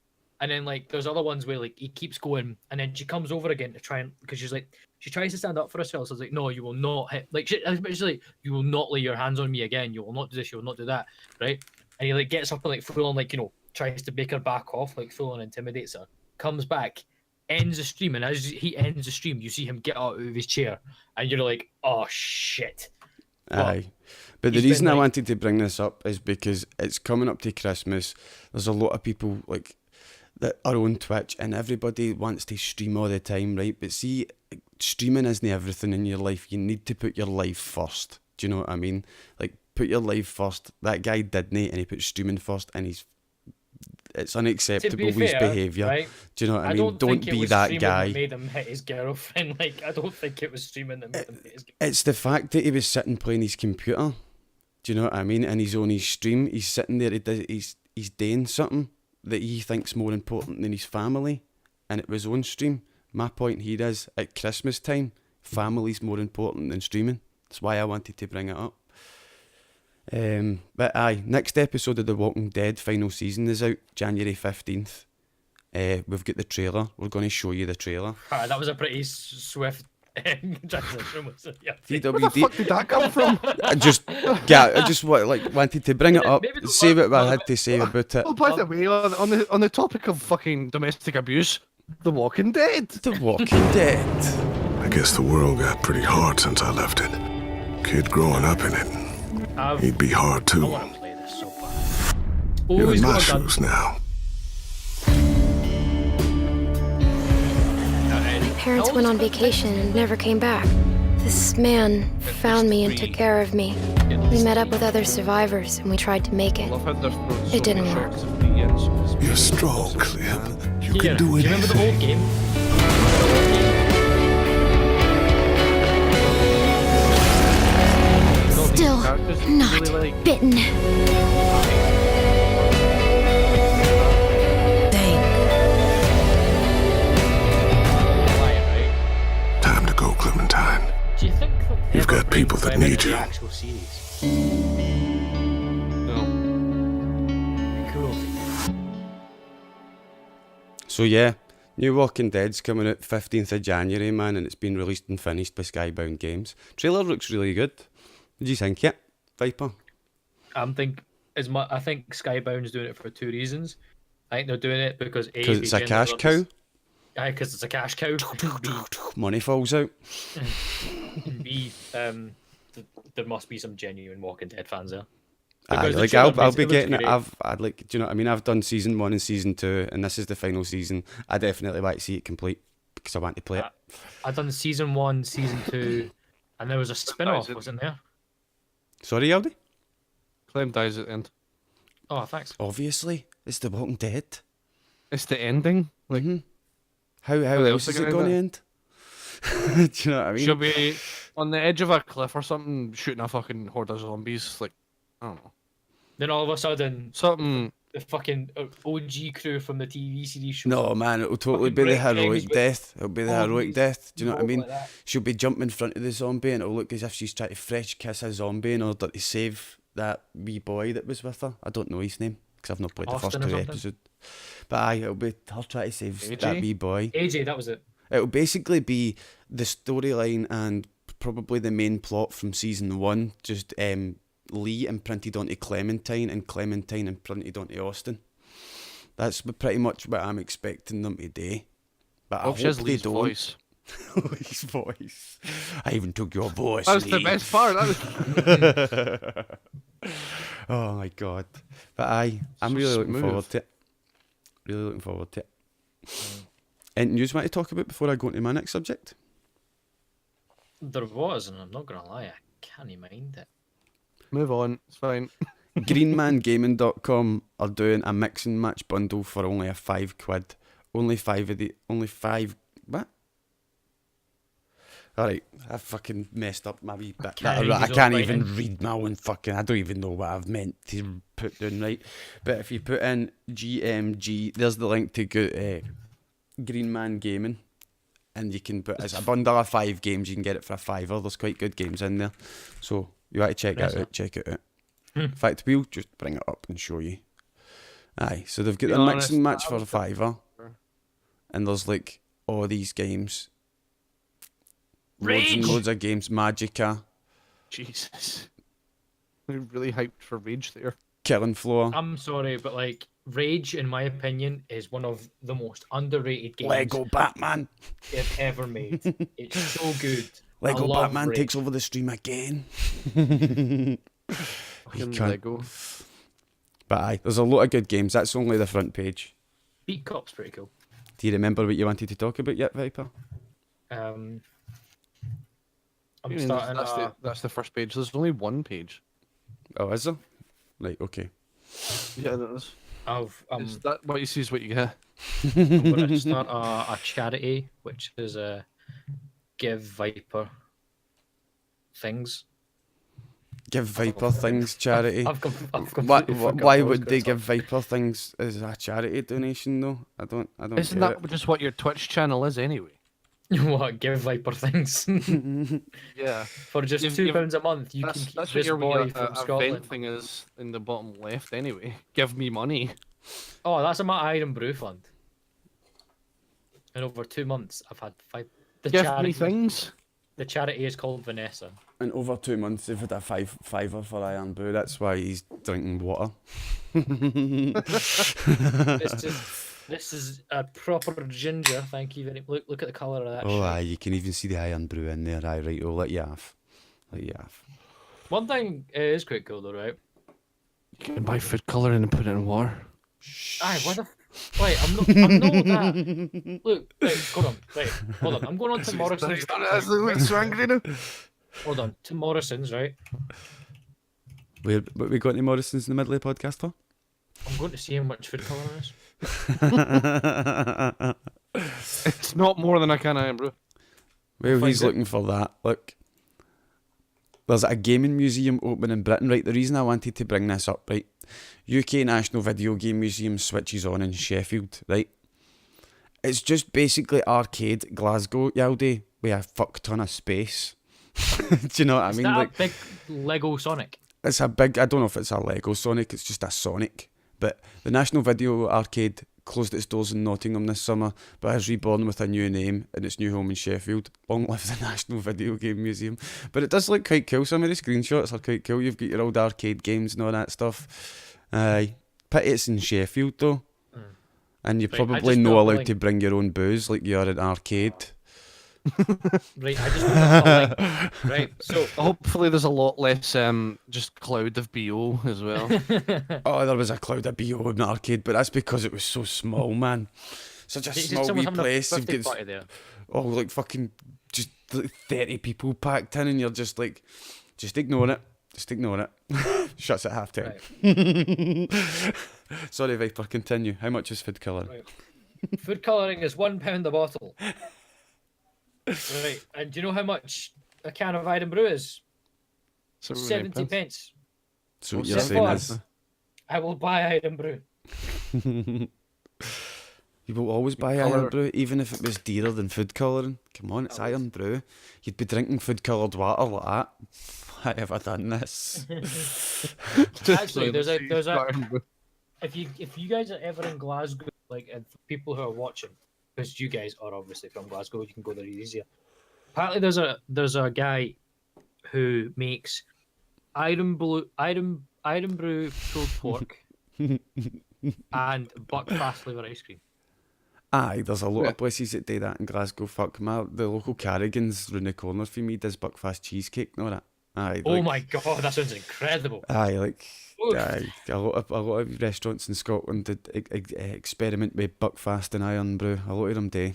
S3: And then like there's other ones where like he keeps going, and then she comes over again to try and because she's like she tries to stand up for herself. So it's like, no, you will not hit. Like she's like, you will not lay your hands on me again. You will not do this. You will not do that. Right? And he like gets up and like full on like tries to make her back off, like full on intimidates her. Comes back, ends the stream, and as he ends the stream, you see him get out of his chair, and you're like, oh shit.
S1: aye. But the
S3: he's
S1: reason
S3: been,
S1: I
S3: like-
S1: wanted to bring this up is because it's coming up to Christmas. There's a lot of people like that are on Twitch, and everybody wants to stream all the time, right? But see, streaming isn't everything in your life. You need to put your life first. Do you know what I mean? Like, put your life first. That guy didn't, and he put streaming first, and it's unacceptable with his behaviour.
S3: Right?
S1: Do you know what I mean?
S3: don't
S1: Don't
S3: think it
S1: be
S3: was
S1: that
S3: streaming
S1: guy.
S3: That made him hit his girlfriend. Like, I don't think it was streaming that made him hit his girlfriend.
S1: It's the fact that he was sitting playing his computer. Do you know what I mean? And he's on his stream. He's sitting there. He's doing something that he thinks more important than his family, and it was on stream. My point here is, at Christmas time, family's more important than streaming. That's why I wanted to bring it up. But aye, next episode of The Walking Dead final season is out January 15th. We've got the trailer. We're going to show you the trailer.
S3: That was a pretty swift transition, wasn't it? Yeah.
S2: Where the
S1: VWD.
S2: fuck did that come from?
S1: I just wanted to bring it up,
S3: Maybe the
S1: say
S3: one-
S1: what I had to say about it.
S2: Oh, by the way, on the topic of fucking domestic abuse, The Walking Dead.
S1: The Walking Dead.
S5: I guess the world got pretty hard since I left it. Kid growing up in it, he'd be hard
S3: I
S5: too.
S3: want to play this so bad.
S5: You're
S3: Always
S5: in my
S3: got a gun.
S5: shoes now.
S6: Parents went on vacation and never came back. This man found me and took care of me. We met up with other survivors and we tried to make
S2: I
S6: it.
S2: love how there's so
S6: It didn't
S2: many
S6: work.
S2: shots of the ends.
S5: You're strong, Clem. You
S3: Yeah,
S5: can do it.
S3: you remember the old game?
S6: Still
S2: Characters you
S6: not
S2: really like.
S6: bitten.
S5: Time to go, Clementine.
S3: Do you think they'll
S5: You've
S3: ever
S5: got
S3: bring
S5: people that
S3: Clem
S5: need
S3: into
S5: you.
S3: the actual series?
S2: No.
S3: Cool.
S1: So yeah, new Walking Dead's coming out 15th of January, man, and it's been released and finished by Skybound Games. Trailer looks really good. What do you think, yeah, Viper?
S3: I think Skybound's doing it for 2 reasons. I think they're doing it because A,
S1: Because it's a cash cow.
S3: Aye, because it's a cash cow.
S1: Money falls out.
S3: B, there must be some genuine Walking Dead fans there.
S1: Aye,
S3: Because the
S1: like
S3: trailer
S1: I'll be
S3: basically looks
S1: getting it.
S3: great.
S1: I'd like, do you know what I mean? I've done season 1 and season 2, and this is the final season. I definitely want to see it complete because I want to play it.
S3: I've done season 1, season 2, and there was a spin-off, wasn't there?
S1: Sorry, Yaldi?
S2: Clem dies at the end.
S3: Oh, thanks.
S1: Obviously, it's The Walking Dead.
S2: It's the ending. Like,
S1: How
S2: else
S1: else is
S2: are
S1: it
S2: gonna
S1: going to end? Do you know what I mean?
S2: she'll be on the edge of a cliff or something, shooting a fucking horde of zombies. Like, I don't know.
S3: Then all of a sudden,
S2: Something.
S3: the fucking OG crew from the TV series shows
S1: No,
S3: up.
S1: man, it'll totally
S3: Fucking
S1: be the
S3: break eggs
S1: heroic
S3: with
S1: death. It'll be the heroic
S3: zombies,
S1: death. Do you know what I
S3: stuff
S1: mean?
S3: like that.
S1: She'll be jumping in front of the zombie and it'll look as if she's trying to French kiss a zombie in order to save that wee boy that was with her. I don't know his name because I've not played the first
S3: Austin or
S1: 2
S3: something?
S1: episodes. But aye, it'll be her trying to save
S2: AJ?
S1: that wee boy.
S3: AJ, that was it.
S1: It'll basically be the storyline and probably the main plot from season 1, just Lee imprinted onto Clementine and Clementine imprinted onto Austin. That's pretty much what I'm expecting them to do. But I
S2: Oh,
S1: hope
S2: she has
S1: they
S2: Lee's
S1: don't.
S2: voice.
S1: Lee's voice. I even took your voice.
S2: That was the
S1: Lee.
S2: best part. That was.
S1: Oh my god. But I'm
S2: So
S1: really looking
S2: smooth.
S1: forward to it. Really looking forward to it. Anything you want to talk about before I go into my next subject?
S3: There was, and I'm not gonna lie, I can't mind it.
S2: Move on. It's fine.
S1: GreenmanGaming.com are doing a mix and match bundle for only a £5. Only five. What? Alright, I fucking messed up my wee bit.
S3: Can't read
S1: I
S3: his
S1: can't
S3: own
S1: even
S3: writing.
S1: read my own fucking. I don't even know what I've meant to put down right. But if you put in GMG, there's the link to go, Green Man Gaming, and you can put it's a bundle of 5 games. You can get it for a £5. There's quite good games in there, so you want to check it out. Check it out. In fact, we'll just bring it up and show you. Aye, so they've got
S2: Be
S1: the mix
S2: honest,
S1: and match
S2: I
S1: for a
S2: was
S1: £5, and there's like all these games. Loads and
S3: Rage!
S1: loads of games. Magica,
S2: Jesus. We're really hyped for Rage there.
S1: Killing Floor,
S3: I'm sorry, but like Rage, in my opinion, is one of the most underrated games
S1: Lego Batman.
S3: they've ever made. It's so good.
S1: Lego
S3: I love
S1: Batman
S3: Rage.
S1: takes over the stream again.
S2: Fucking
S1: can't-
S2: Lego.
S1: But aye, there's a lot of good games. That's only the front page.
S3: Beat Cop's pretty cool.
S1: Do you remember what you wanted to talk about yet, Viper?
S3: I'm
S2: You mean
S3: starting.
S2: that's the first page. There's only one page.
S1: Oh, is there? Right, okay.
S2: Yeah, there is.
S3: I've
S2: That what you see is what you get.
S3: I'm going to start a charity, which is Give Viper Things.
S1: Give Viper Things charity.
S3: I've
S1: Why,
S3: completely forgot
S1: why
S3: what I was
S1: would they
S3: gonna
S1: give Viper Things as a charity donation though? I don't
S2: Isn't
S1: get
S2: that just what your Twitch channel is anyway?
S3: say. What? Give Viper Things.
S2: Yeah.
S3: For just
S2: You've-
S3: £2 a month, you can
S2: That's
S3: keep
S2: what
S3: this
S2: your
S3: boy
S2: wee,
S3: from
S2: event
S3: Scotland.
S2: thing is in the bottom left anyway. Give me money.
S3: Oh, that's in my Iron Brew fund. And over 2 months, I've had 5. The
S2: Give
S3: charity,
S2: me things.
S3: The charity is called Vanessa.
S1: In over 2 months they've had a fiver for Iron Brew. That's why he's drinking water.
S3: This is a proper ginger. Thank you very much. Look at the colour of that.
S1: Oh
S3: shit.
S1: aye, you can even see the Iron Brew in there. Aye, right, I'll let you off.
S3: One thing is quite cool though, right?
S2: You can buy food colouring and put it in water.
S3: Aye, what the? Wait, I'm not that. Look, wait, hold on, wait, hold on. I'm going on to Morrison's.
S2: so angry now.
S3: Hold on, to Morrison's, right?
S1: What we got any Morrison's in the middle of the podcast for?
S3: I'm going to see how much food colouring is.
S2: It's not more than I can Iron Brew.
S1: Well,
S3: Find
S1: he's
S3: it.
S1: looking for that. Look, there's a gaming museum opening in Britain, right? The reason I wanted to bring this up, right? UK National Video Game Museum switches on in Sheffield, right? It's just basically arcade Glasgow, Yaldi, with a fuck ton of space. Do you know what I
S3: Is
S1: mean?
S3: that
S1: Like,
S3: a big Lego Sonic?
S1: it's a big, I don't know if it's a Lego Sonic, it's just a Sonic. But the National Video Arcade closed its doors in Nottingham this summer, but has reborn with a new name in its new home in Sheffield. Long live the National Video Game Museum. But it does look quite cool. Some of the screenshots are quite cool. You've got your old arcade games and all that stuff. Aye. Pity it's in Sheffield though. And you're
S3: Right, I
S1: probably
S3: just
S1: not
S3: got a
S1: allowed
S3: link.
S1: to bring your own booze like you're at an arcade.
S3: Right, I just got a link. Right, so
S2: Hopefully there's a lot less just cloud of BO as well.
S1: Oh, there was a cloud of BO in the arcade, but that's because it was so small, man. Such a
S3: Is it
S1: small
S3: someone
S1: wee
S3: having a
S1: place. You've
S3: birthday
S1: got
S3: party there?
S1: like fucking just like 30 people packed in, and you're just like, just ignore it. Just ignore it. Shuts at half time.
S3: Right.
S1: Sorry, Viper, continue. How much is food colour?
S3: Right. Food colouring is £1 a bottle. Right, and do you know how much a can of Iron Brew is?
S2: So
S3: 70 pence.
S1: So what
S3: Well,
S1: you're
S3: sit
S1: saying
S3: fast.
S1: is,
S3: I will buy Iron Brew.
S1: you will always buy
S2: colour-
S1: Iron Brew, even if it was dearer than food colouring. Come on, it's Iron Brew. You'd be drinking food coloured water like that. I ever done this?
S3: Actually, there's a if you guys are ever in Glasgow, like and for people who are watching, because you guys are obviously from Glasgow, you can go there easier. Apparently, there's a guy who makes Iron Brew pulled pork and Buckfast flavour ice cream.
S1: Aye, there's a lot
S2: Yeah.
S1: of places that do that in Glasgow. Fuck, the local Carrigan's round the corner for me does Buckfast cheesecake and all that. Aye,
S3: Oh
S1: like,
S3: my god, that sounds incredible.
S1: aye, like,
S3: Oof.
S1: aye, a lot of restaurants in Scotland did experiment with buckfast and iron brew. A lot of them do.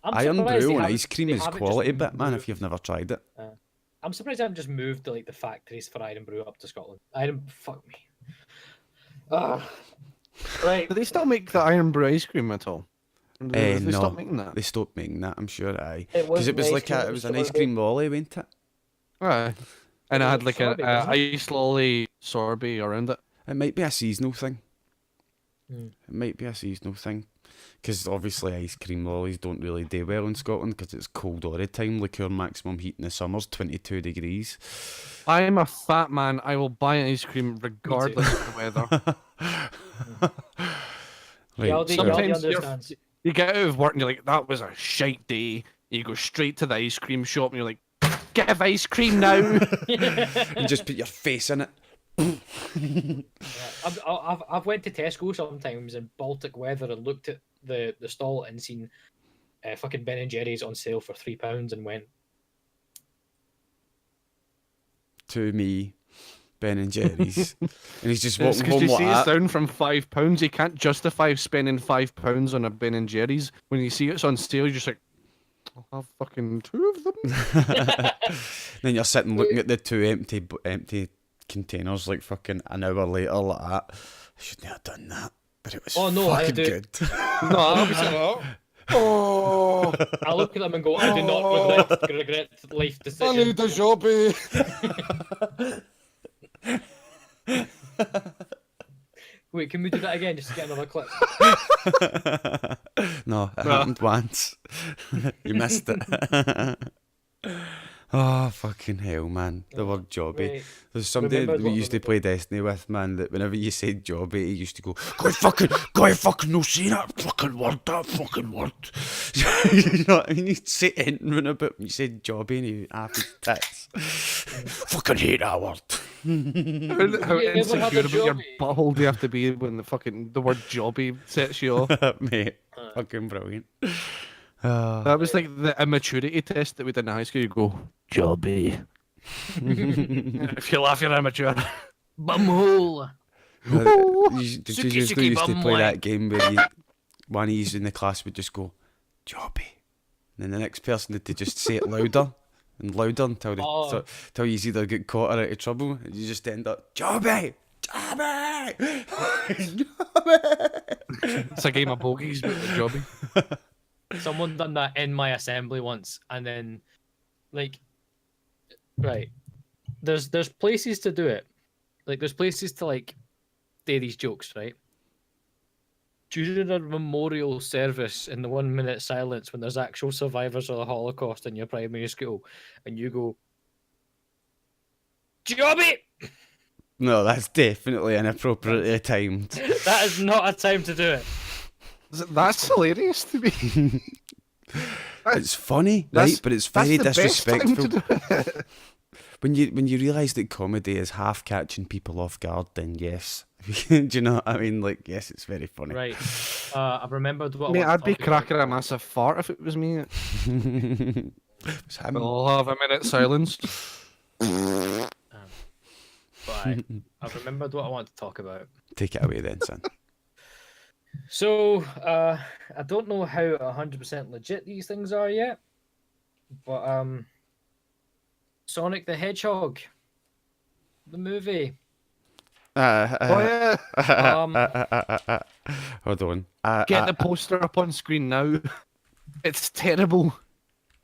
S3: I'm
S1: Iron
S3: surprised
S1: brew
S3: they
S1: and
S3: haven't-
S1: ice cream
S3: they
S1: is
S3: haven't
S1: quality
S3: just
S1: bit, man, if
S3: moved-
S1: you've never tried it.
S3: I'm surprised I haven't just moved like the factories for iron brew up to Scotland. Iron, fuck me. Right.
S2: Do they still make the iron brew ice cream at all? Or did they
S1: No,
S2: stop making that?
S1: they stopped making that, I'm sure, aye.
S3: It
S1: Because it
S3: wasn't
S1: was
S3: ice
S1: like
S3: cream,
S1: it
S3: it
S1: was
S3: was
S1: an ice
S3: sorbet.
S1: cream lolly, wasn't it?
S2: Right. And I had like
S3: Sorbet,
S2: a
S3: wasn't
S2: ice lolly sorbet around it.
S1: It might be a seasonal thing.
S3: Hmm.
S1: It might be a seasonal thing. Because obviously ice cream lollies don't really do well in Scotland because it's cold all the time. Like our maximum heat in the summer's 22 degrees.
S2: I am a fat man. I will buy an ice cream regardless of the weather.
S1: Right,
S3: Yaldi,
S1: so-
S3: Yaldi
S2: Sometimes you're-
S3: understands.
S2: You get out of work and you're like, that was a shite day. You go straight to the ice cream shop and you're like, give ice cream now.
S1: and just put your face in it.
S3: I've went to Tesco sometimes in Baltic weather and looked at the stall and seen fucking Ben and Jerry's on sale for £3 and went,
S1: To me, Ben and Jerry's. And he's just
S2: It's
S1: walking
S2: because
S1: home
S2: you see
S1: like
S2: it's
S1: that.
S2: down from £5. You can't justify spending £5 on a Ben and Jerry's. When you see it's on sale, you're just like, I'll have fucking 2 of them.
S1: Then you're sitting looking at the two empty containers like fucking an hour later like that. I shouldn't have done that. But it was
S3: Oh, no, I
S1: fucking
S3: do-
S1: good.
S2: No, obviously. Oh,
S3: I look at them and go, I do not regret life
S2: I
S3: decisions.
S2: need a jobby.
S3: Wait, can we do that again just to get another clip?
S1: No, it happened once. You missed it. Oh, fucking hell, man. The word jobby.
S3: Right.
S1: There's somebody
S3: Remembered
S1: we
S3: what
S1: used to
S3: remembered.
S1: play Destiny with, man, that whenever you said jobby, he used to go, go fucking no say that fucking word. You know what I mean? He'd say anything about when you said jobby and he'd half his tits. Fucking hate that word.
S2: How
S3: You ever had a
S2: insecure about your
S3: jobby?
S2: butthole do you have to be when the word jobby sets you off?
S1: Mate, fucking brilliant.
S2: That was like the immaturity test that we did in high school. You go, jobby. If you laugh, you're immature.
S3: Bumhole.
S1: Did
S3: Suki,
S1: you used
S3: suki,
S1: to
S3: bum
S1: play
S3: wank.
S1: that game where one of you in the class would just go, jobby. And then the next person had to just say it louder and louder until
S3: Oh.
S1: till you either get caught or out of trouble. And you just end up, jobby! Jobby! Jobby!
S2: It's a game of bogies, but the jobby.
S3: Someone done that in my assembly once, and then, like, right, there's places to do it. Like, there's places to, like, say these jokes, right? During a memorial service in the 1 minute silence when there's actual survivors of the Holocaust in your primary school, and you go, Jobby!
S1: No, that's definitely inappropriately timed.
S3: That is not a time to do it.
S2: That's hilarious to me.
S1: It's funny,
S2: That's-
S1: right? But it's
S2: That's
S1: very
S2: the best time
S1: disrespectful.
S2: to do it.
S1: When you realise that comedy is half catching people off guard, then yes. Do you know what I mean? Like, yes, it's very funny.
S3: Right. I've remembered what I
S2: Mate,
S3: want to
S2: I'd be
S3: talk about.
S2: cracking a massive fart if it was me.
S1: It's him.
S2: We'll have a minute silence.
S3: But I've remembered what I want to talk about.
S1: Take it away then, son.
S3: So, I don't know how 100% legit these things are yet, but Sonic the Hedgehog, the movie.
S2: Oh yeah.
S1: Hold on.
S2: Get the poster up on screen now. It's terrible.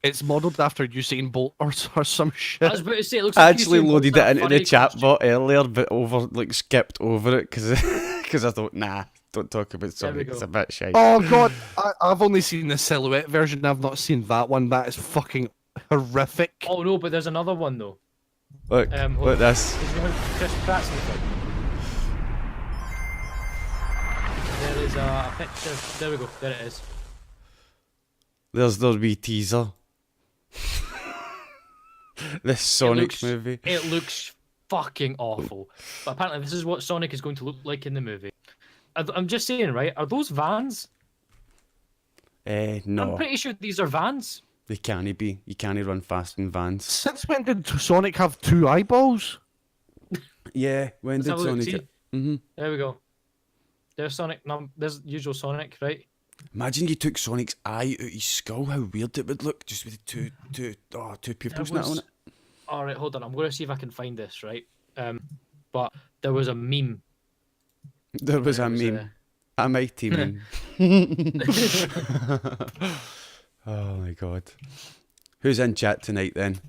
S2: It's modelled after Usain Bolt or some shit.
S3: I was about to say, it looks
S1: I
S3: like
S1: actually
S3: Usain Bolt's
S1: loaded
S3: that
S1: it into
S3: funny
S1: the chat
S3: costume.
S1: bot earlier, but skipped over it because I thought, nah, don't talk about
S3: There we
S1: Sonic. It's
S3: go.
S1: a bit shite.
S2: Oh god, I've only seen the silhouette version. I've not seen that one. That is fucking horrific.
S3: Oh no, but there's another one though.
S1: Look,
S3: hold
S1: look
S3: on.
S1: this.
S3: Did you have Chris Pratt's in the film? There is a picture. There we go. There it is.
S1: There's the wee teaser. This Sonic movie.
S3: It looks fucking awful. But apparently, this is what Sonic is going to look like in the movie. I'm just saying, right? Are those vans? I'm
S1: No.
S3: pretty sure these are vans.
S1: They can't be. You can't run fast in vans.
S2: Since when did Sonic have 2 eyeballs?
S1: Yeah, when
S3: Let's
S1: did
S3: have a look,
S1: Sonic?
S3: see? There we go. There's Sonic. There's usual Sonic, right?
S1: Imagine you took Sonic's eye out his skull. How weird it would look, just with two pupils now on it.
S3: All right, hold on. I'm going to see if I can find this, right? But there was a meme.
S1: There was a
S3: was
S1: meme. A mighty meme. Oh my god. Who's in chat tonight then?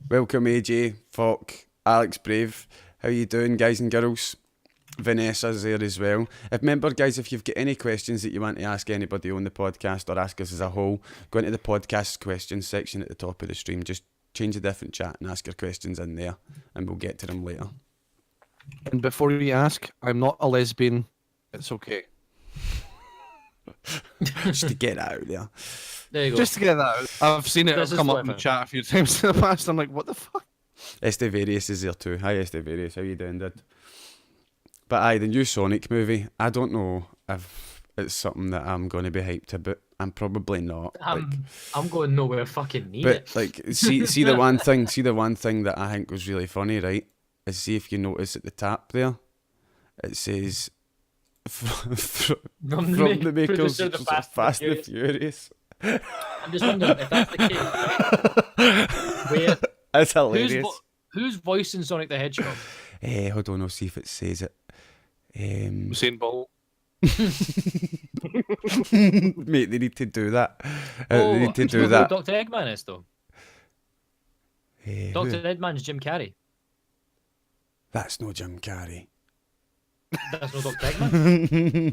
S1: Welcome AJ, Falk, Alex Brave. How you doing, guys and girls? Vanessa's there as well. Remember, guys, if you've got any questions that you want to ask anybody on the podcast or ask us as a whole, go into the podcast questions section at the top of the stream. Just change a different chat and ask your questions in there, and we'll get to them later.
S2: And before you ask, I'm not a lesbian. It's okay.
S1: Just to get that out there.
S3: There you go.
S2: Just to get that out. I've seen it
S3: This is
S2: come up
S3: what
S2: in
S3: I
S2: the
S3: found.
S2: chat a few times in the past. I'm like, what the fuck?
S1: Estevarius is there too. Hi Estevarius, how you doing, dude? But aye, the new Sonic movie, I don't know if it's something that I'm going to be hyped about. I'm probably not.
S3: I'm going nowhere fucking near
S1: But
S3: it.
S1: like, see the one thing that I think was really funny, right? Is see if you notice at the top there, it says from the makers
S3: producer
S1: of
S3: of
S1: Fast and
S3: Furious.
S1: Furious.
S3: I'm just wondering if that's the case. Right? Where
S1: That's hilarious.
S3: who's voicing Sonic the Hedgehog?
S1: Hold on, I'll see if it says it.
S2: Usain Bolt.
S1: Mate, they need to do that. They need to
S3: do you
S1: do
S3: know
S1: that.
S3: who Dr. Eggman is though.
S1: Who?
S3: Dr. Eggman's Jim Carrey.
S1: That's no Jim Carrey.
S3: That's not Dr. Eggman.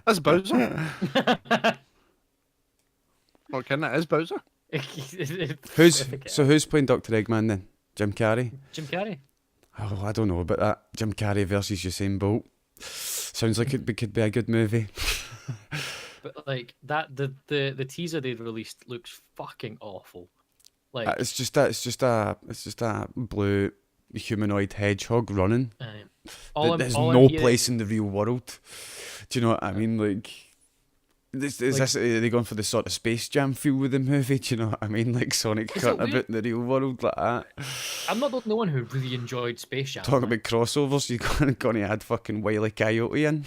S2: That's Bowser. What kind that is Bowser?
S1: Who's playing Dr. Eggman then? Jim Carrey?
S3: Jim Carrey.
S1: Oh, I don't know about that. Jim Carrey versus Usain Bolt. Sounds like it could be a good movie.
S3: But like that, the teaser they released looks fucking awful. Like
S1: It's just a blue humanoid hedgehog running. There's no place in the real world. Do you know what I mean? Like, are they going for the sort of Space Jam feel with the movie? Do you know what I mean? Like Sonic cutting about in the real world like that.
S3: I'm not the only one who really enjoyed Space Jam.
S1: Talking about crossovers, you're going to add fucking Wile E. Coyote in.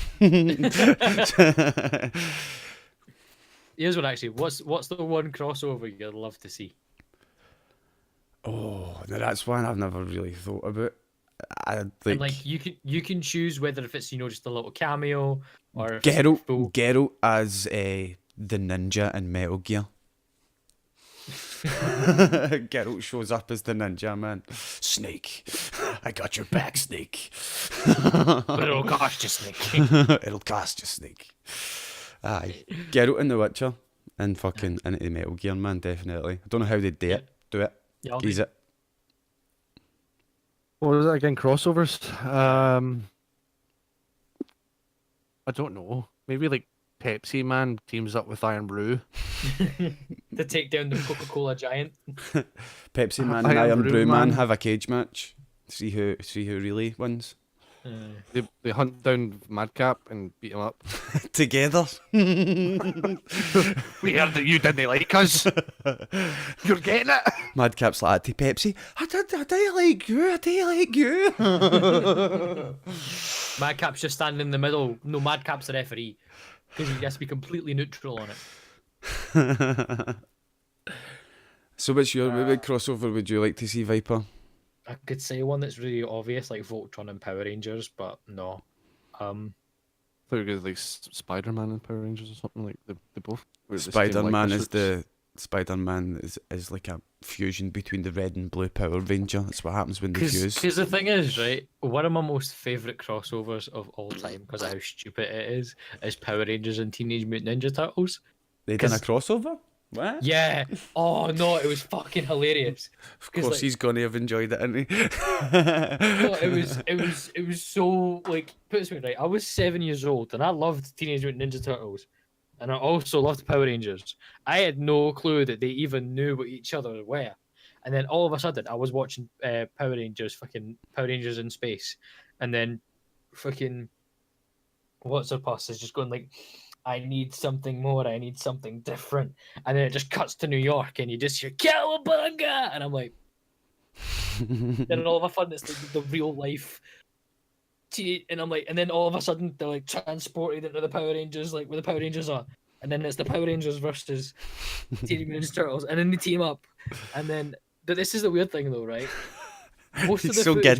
S3: Here's one actually. What's the one crossover you'd love to see?
S1: Oh, now that's one I've never really thought about.
S3: And like you can choose whether if it's just a little cameo or if
S1: Geralt,
S3: it's full.
S1: Geralt as the ninja in Metal Gear. Geralt shows up as the ninja, man. Snake, I got your back, Snake.
S3: But it'll cost you, Snake.
S1: It'll cost you, Snake. Aye, Geralt in The Witcher and fucking into the Metal Gear, man. Definitely. I don't know how they do it.
S3: Yeah,
S1: Is it?
S2: What was that again? Crossovers? I don't know. Maybe like Pepsi Man teams up with Iron Brew.
S3: to take down the Coca-Cola giant.
S1: Pepsi Man
S2: I
S1: and
S2: am
S1: Iron
S2: Brew
S1: Brew Man
S2: Man.
S1: have a cage match. See who really wins.
S2: They hunt down Madcap and beat him up.
S1: Together.
S2: We heard that you didn't like us. You're getting it.
S1: Madcap's like to Pepsi. I do like you.
S3: Madcap's just standing in the middle. No, Madcap's the referee because he has to be completely neutral on it.
S1: So which crossover would you like to see, Viper?
S3: I could say one that's really obvious, like Voltron and Power Rangers, but no.
S2: I thought you were going to like Spider-Man and Power Rangers or something like they both.
S1: Spider-Man is like a fusion between the red and blue Power Ranger. That's what happens when they fuse.
S3: Because the thing is, right, one of my most favourite crossovers of all time, because of how stupid it is Power Rangers and Teenage Mutant Ninja Turtles.
S1: They done a crossover? What?
S3: Yeah. Oh no, it was fucking hilarious.
S1: Of course, he's gonna have enjoyed it, isn't he?
S3: No, it was so like puts me right. I was 7 years old and I loved Teenage Mutant Ninja Turtles, and I also loved Power Rangers. I had no clue that they even knew what each other were, and then all of a sudden I was watching Power Rangers in space, and then fucking what's her pus is just going like, I need something more. I need something different. And then it just cuts to New York, and you just hear "Cowabunga!" And I'm like, then all of a sudden it's like the real life. And I'm like, and then all of a sudden they're like transported into the Power Rangers, like where the Power Rangers are. And then it's the Power Rangers versus Teenage Mutant Ninja Turtles, and then they team up. And then this is the weird thing, though, right? Most of the footage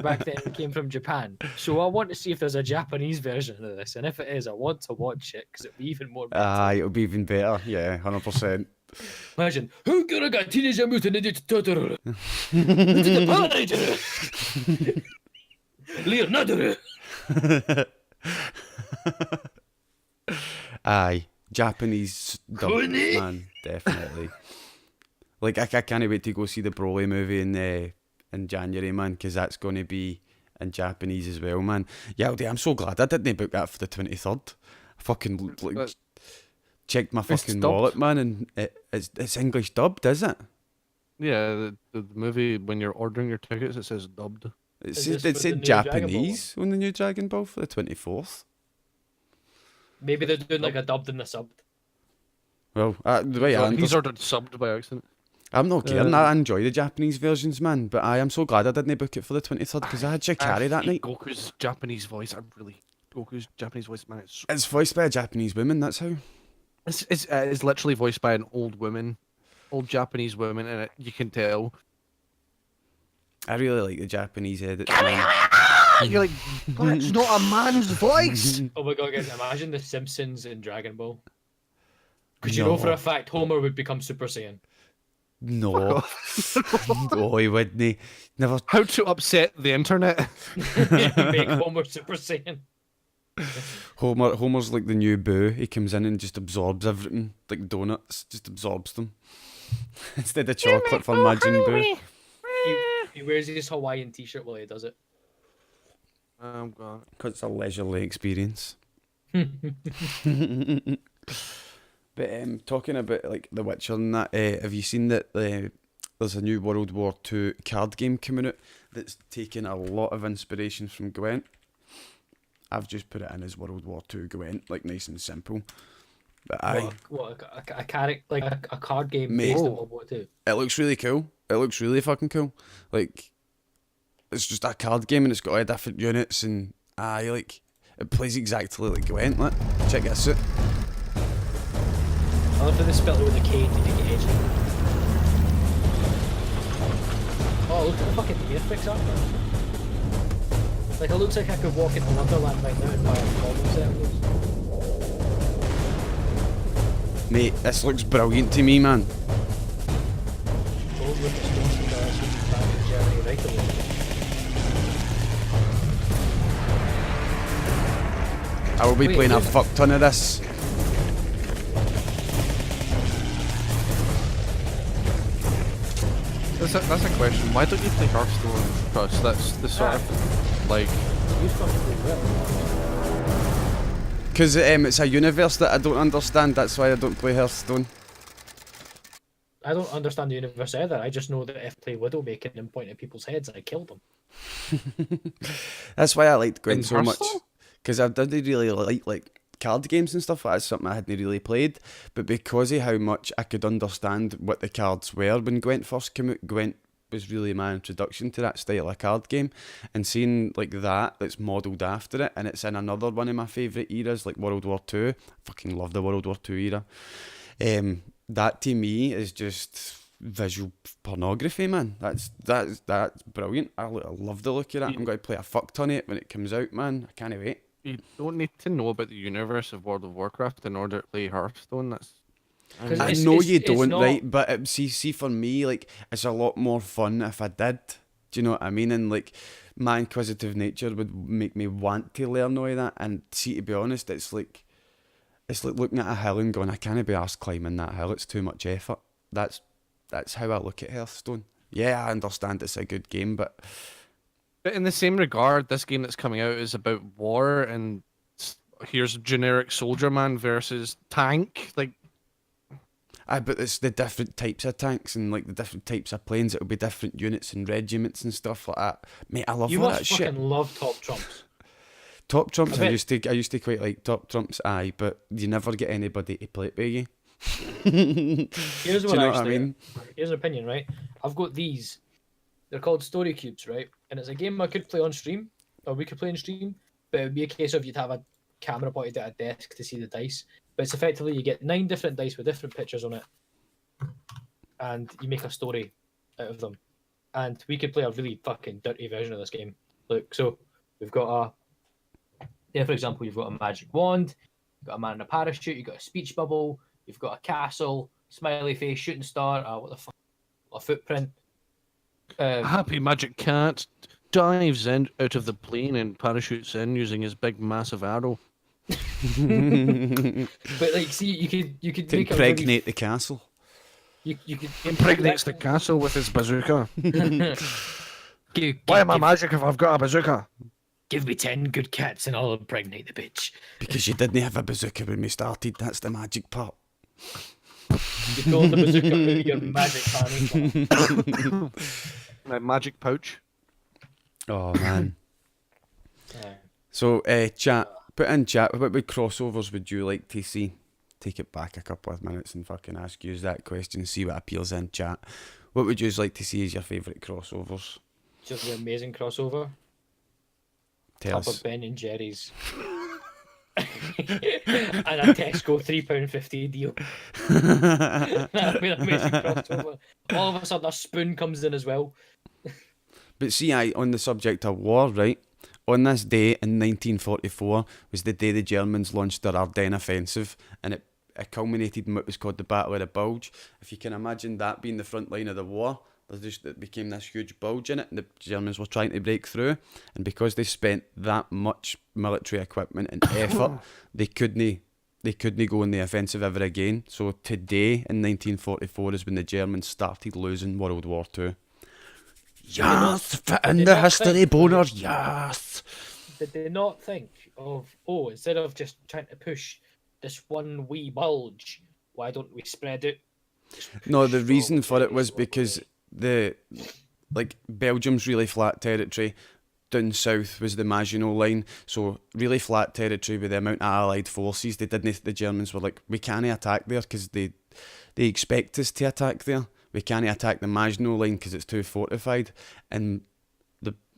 S3: back then came from Japan. So I want to see if there's a Japanese version of this, and if it is, I want to watch it because it'll be even more.
S1: It'll be even better. Yeah, 100%.
S3: Imagine who could have got Teenage Mutant Ninja Turtle? The Power Ranger. Leonardo.
S1: Aye, Japanese dub, man, definitely. Like, I can't wait to go see the Broly movie in January, man, because that's going to be in Japanese as well, man. Yaldi, I'm so glad I didn't book that for the 23rd. I fucking checked my fucking wallet, man, and it's English dubbed, is it?
S2: Yeah, the movie, when you're ordering your tickets, it says dubbed.
S1: It said Japanese on the new Dragon Ball for the 24th.
S3: Maybe they're doing like a dubbed and a subbed.
S1: Well, the way
S2: he's ordered subbed by accident.
S1: I'm not kidding. I enjoy the Japanese versions, man. But I am so glad I didn't book it for the 23rd because I had Shikari that night.
S2: Goku's Japanese voice. Goku's Japanese voice, man.
S1: It's voiced by a Japanese woman. That's how.
S2: It's literally voiced by an old Japanese woman, and you can tell.
S1: I really like the Japanese edit.
S2: You're like, that's not a man's voice.
S3: Oh my god, guys! Imagine the Simpsons in Dragon Ball. Because you know for a fact Homer would become Super Saiyan.
S1: No. No, he wouldn't. Never.
S2: How to upset the internet.
S3: Make Homer Super Saiyan.
S1: Homer's like the new Boo. He comes in and just absorbs everything. Like donuts. Just absorbs them. Instead of chocolate for Majin Buu.
S3: He wears his Hawaiian t-shirt while he does it.
S2: Oh god.
S1: Because it's a leisurely experience. But talking about like The Witcher and that, have you seen that there's a new World War II card game coming out that's taking a lot of inspiration from Gwent? I've just put it in as World War II Gwent, like nice and simple. But
S3: a card game based on World War II.
S1: It looks really cool. It looks really fucking cool. Like, it's just a card game and it's got all different units and it plays exactly like Gwent. Like, check this out.
S3: I love how they spelled it with a K to make it edgy. Oh, look at the fucking graphics up there. Like, it looks like I could walk into Wonderland right now and buy a problem set of those.
S1: Mate, this looks brilliant to me, man.
S3: Gold with the stones and back in Germany right away.
S1: I will be playing a fuck ton of this.
S2: That's a question. Why don't you play Hearthstone? Because that's the sort of like.
S1: Because it's a universe that I don't understand. That's why I don't play Hearthstone.
S3: I don't understand the universe either. I just know that if I play Widowmaker and point at people's heads, I kill them.
S1: That's why I liked Gwent so much. Because I didn't really like card games and stuff like that. It's something I hadn't really played. But because of how much I could understand what the cards were when Gwent first came out, Gwent was really my introduction to that style of card game. And seeing like that's modelled after it, and it's in another one of my favourite eras, like World War II. I fucking love the World War II era. That to me is just visual pornography, man. That's brilliant. I love the look of that. I'm going to play a fuck ton of it when it comes out, man. I can't wait.
S2: You don't need to know about the universe of World of Warcraft in order to play Hearthstone.
S1: I know you don't, right? But see, for me, like, it's a lot more fun if I did. Do you know what I mean? And like, my inquisitive nature would make me want to learn all of that. And see, to be honest, it's like looking at a hill and going, I can't be arsed climbing that hill. It's too much effort. That's how I look at Hearthstone. Yeah, I understand it's a good game, but
S2: in the same regard, this game that's coming out is about war, and here's generic soldier man versus tank. Like,
S1: but it's the different types of tanks and like the different types of planes. It'll be different units and regiments and stuff like that. Mate, I love all that shit.
S3: You must fucking love Top Trumps.
S1: Top Trumps,
S3: I
S1: I
S3: bet-
S1: used to quite like Top Trumps, aye, but you never get anybody to play it with you.
S3: Here's
S1: Do
S3: what
S1: you know
S3: I
S1: what I mean?
S3: Here's an opinion, right? I've got these. They're called story cubes, right? And it's a game I could play on stream, or we could play on stream, but it would be a case of you'd have a camera pointed at a desk to see the dice. But it's effectively you get 9 different dice with different pictures on it, and you make a story out of them. And we could play a really fucking dirty version of this game. Look, so we've got for example, you've got a magic wand, you've got a man in a parachute, you've got a speech bubble, you've got a castle, smiley face, shooting star, what the fuck, a footprint.
S2: A happy magic cat dives in out of the plane and parachutes in using his big massive arrow.
S3: But like, see, you could
S1: To
S3: make
S1: impregnate the castle.
S3: You could
S2: Impregnates the castle with his bazooka.
S3: give,
S2: Why am I
S3: give,
S2: magic if I've got a bazooka?
S3: give me 10 good cats and I'll impregnate the bitch.
S1: Because you didn't have a bazooka when we started, that's the magic part.
S3: You throw the bazooka out your magic fanny.
S2: My magic pouch.
S1: Oh, man. So, chat, put in chat, what crossovers would you like to see? Take it back a couple of minutes and fucking ask you that question, see what appeals in chat. What would you like to see as your favourite crossovers?
S3: Just the amazing crossover.
S1: Tell
S3: Top of
S1: us.
S3: Ben and Jerry's. And a Tesco £3.50 deal. That would be an amazing crossover. All of a sudden a spoon comes in as well.
S1: But see, on the subject of war, right? On this day in 1944 was the day the Germans launched their Ardennes offensive, and it culminated in what was called the Battle of the Bulge. If you can imagine that being the front line of the war, it became this huge bulge in it, and the Germans were trying to break through. And because they spent that much military equipment and effort, they couldn't go on the offensive ever again. So today in 1944 is when the Germans started losing World War II. Yes, fit in the history, boner, yes.
S3: Did they not think of, instead of just trying to push this one wee bulge, why don't we spread it?
S1: No, the reason for it was because Belgium's really flat territory. Down south was the Maginot Line, so really flat territory with the amount of Allied forces. The Germans were like, we can't attack there because they expect us to attack there. We can't attack the Maginot Line because it's too fortified. And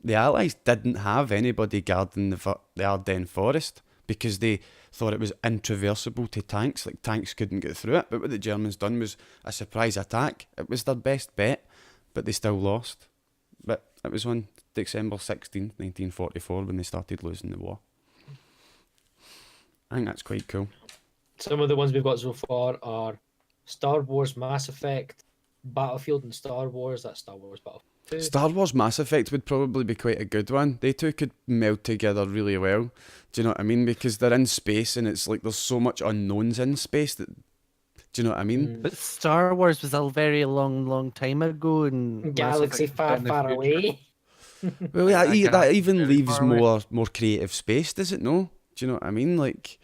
S1: the Allies didn't have anybody guarding the Ardennes forest because they thought it was intraversible to tanks, like tanks couldn't get through it. But what the Germans done was a surprise attack. It was their best bet, but they still lost. But it was on December 16th, 1944 when they started losing the war. I think that's quite cool.
S3: Some of the ones we've got so far are Star Wars, Mass Effect, Battlefield and Star Wars. That's Star Wars Battlefield 2.
S1: Star Wars Mass Effect would probably be quite a good one. They two could meld together really well. Do you know what I mean? Because they're in space and it's like there's so much unknowns in space that. Do you know what I mean?
S2: But Star Wars was a very long time ago, and
S3: Galaxy far, far away.
S1: Well, that even
S2: very
S1: leaves
S2: far away.
S1: more creative space, does it no? Do you know what I mean? Like,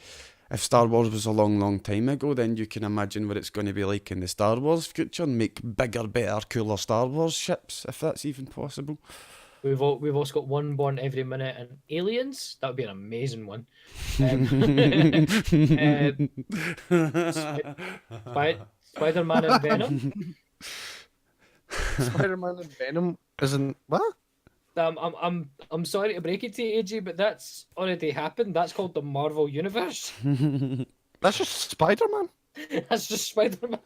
S1: if Star Wars was a long time ago, then you can imagine what it's going to be like in the Star Wars future and make bigger, better, cooler Star Wars ships, if that's even possible.
S3: We've also got one born every minute and Aliens. That would be an amazing one. Spider-Man and Venom.
S2: Spider-Man and Venom isn't what?
S3: I'm sorry to break it to you, AJ, but that's already happened. That's called the Marvel Universe.
S2: That's just Spider-Man.
S3: That's just Spider-Man.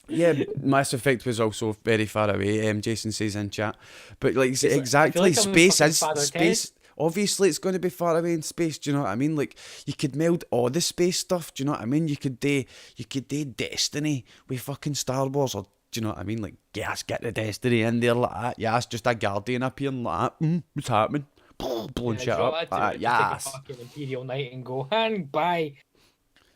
S1: Yeah, Mass Effect was also very far away. Jason says in chat, but like
S3: I feel
S1: exactly,
S3: like I'm
S1: space
S3: fucking
S1: is
S3: Father
S1: space. Obviously, it's going to be far away in space. Do you know what I mean? Like you could meld all the space stuff. Do you know what I mean? You could do Destiny with fucking Star Wars, or do you know what I mean? Like yes, get the Destiny in there like that. Yes, just a Guardian appearing like that. What's happening? Blowing shit up. Like that. Yes.
S3: Take a fucking Imperial Knight and go and buy.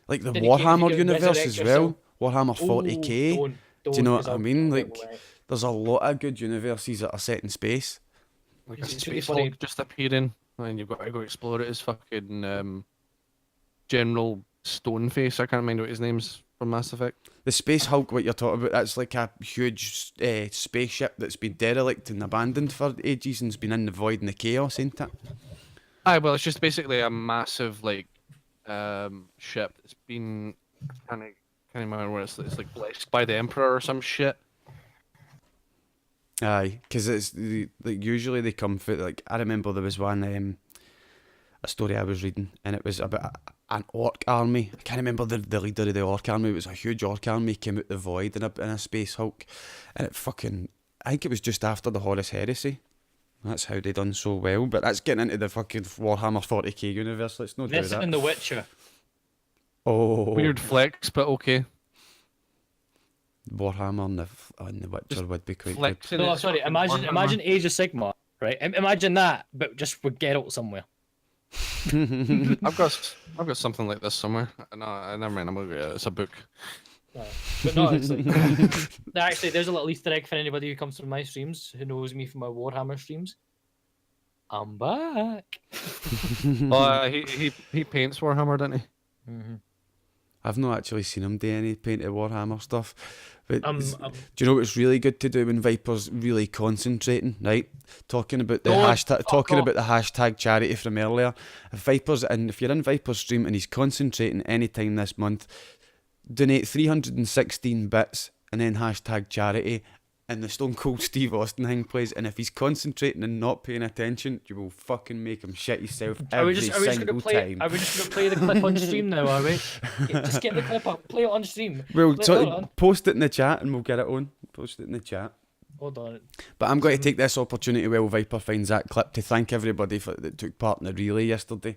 S1: Like the
S3: Then you
S1: Warhammer
S3: can
S1: universe
S3: resurrect
S1: as
S3: yourself.
S1: well. Warhammer 40k.
S3: Don't,
S1: Do you know what
S3: 'cause
S1: I
S3: I'll
S1: mean?
S3: get
S1: Like,
S3: away.
S1: there's a lot of good universes that are set in space.
S2: Like a
S3: It's really
S2: space
S3: funny.
S2: hulk just appearing, and you've got to go explore it. As fucking General Stoneface. I can't remember what his name's from Mass Effect.
S1: The Space Hulk, what you're talking about, that's like a huge spaceship that's been derelict and abandoned for ages and's been in the void and the chaos, ain't it?
S2: Aye, well, it's just basically a massive like ship that's been can't remember where it's like blessed by the Emperor or some shit.
S1: Aye, because it's like usually they come for like I remember there was one a story I was reading and it was about an orc army. I can't remember the leader of the orc army. It was a huge orc army came out the void in a space hulk, and it fucking I think it was just after the Horus Heresy. That's how they done so well. But that's getting into the fucking Warhammer 40k universe. Let's not do
S3: This
S1: that.
S3: in The Witcher.
S1: Oh,
S2: Weird flex, but okay.
S1: Warhammer on the Witcher
S2: Just
S1: would be quite
S2: Flexing
S3: No,
S2: it
S3: sorry.
S2: fucking
S3: Imagine
S2: Warhammer.
S3: Age of Sigmar, right? Imagine that, but just with Geralt somewhere.
S1: good.
S2: I've got something like this somewhere. No, never mind. I'm gonna get it. It's a book.
S3: But no, it's like actually there's a little Easter egg for anybody who comes from my streams who knows me from my Warhammer streams. I'm back.
S2: He paints Warhammer, doesn't he?
S3: Mm-hmm.
S1: I've not actually seen him do any painted Warhammer stuff. But
S3: I'm-
S1: do you know what's really good to do when Viper's really concentrating, right? Talking about the
S3: Don't
S1: hashtag,
S3: fuck
S1: talking
S3: off.
S1: about the hashtag charity from earlier. If you're in Viper's stream and he's concentrating any time this month, donate 316 bits and then hashtag charity. And the Stone Cold Steve Austin thing plays, and if he's concentrating and not paying attention, you will fucking make him shit himself every single time.
S3: Are we just gonna play the clip on stream now? Are we? Just get the clip up, play it on stream.
S1: Well,
S3: Hold
S1: so
S3: on.
S1: post it in the chat and we'll get it on. Post it in the chat.
S3: Hold on.
S1: But I'm going to take this opportunity while Viper finds that clip to thank everybody that took part in the relay yesterday.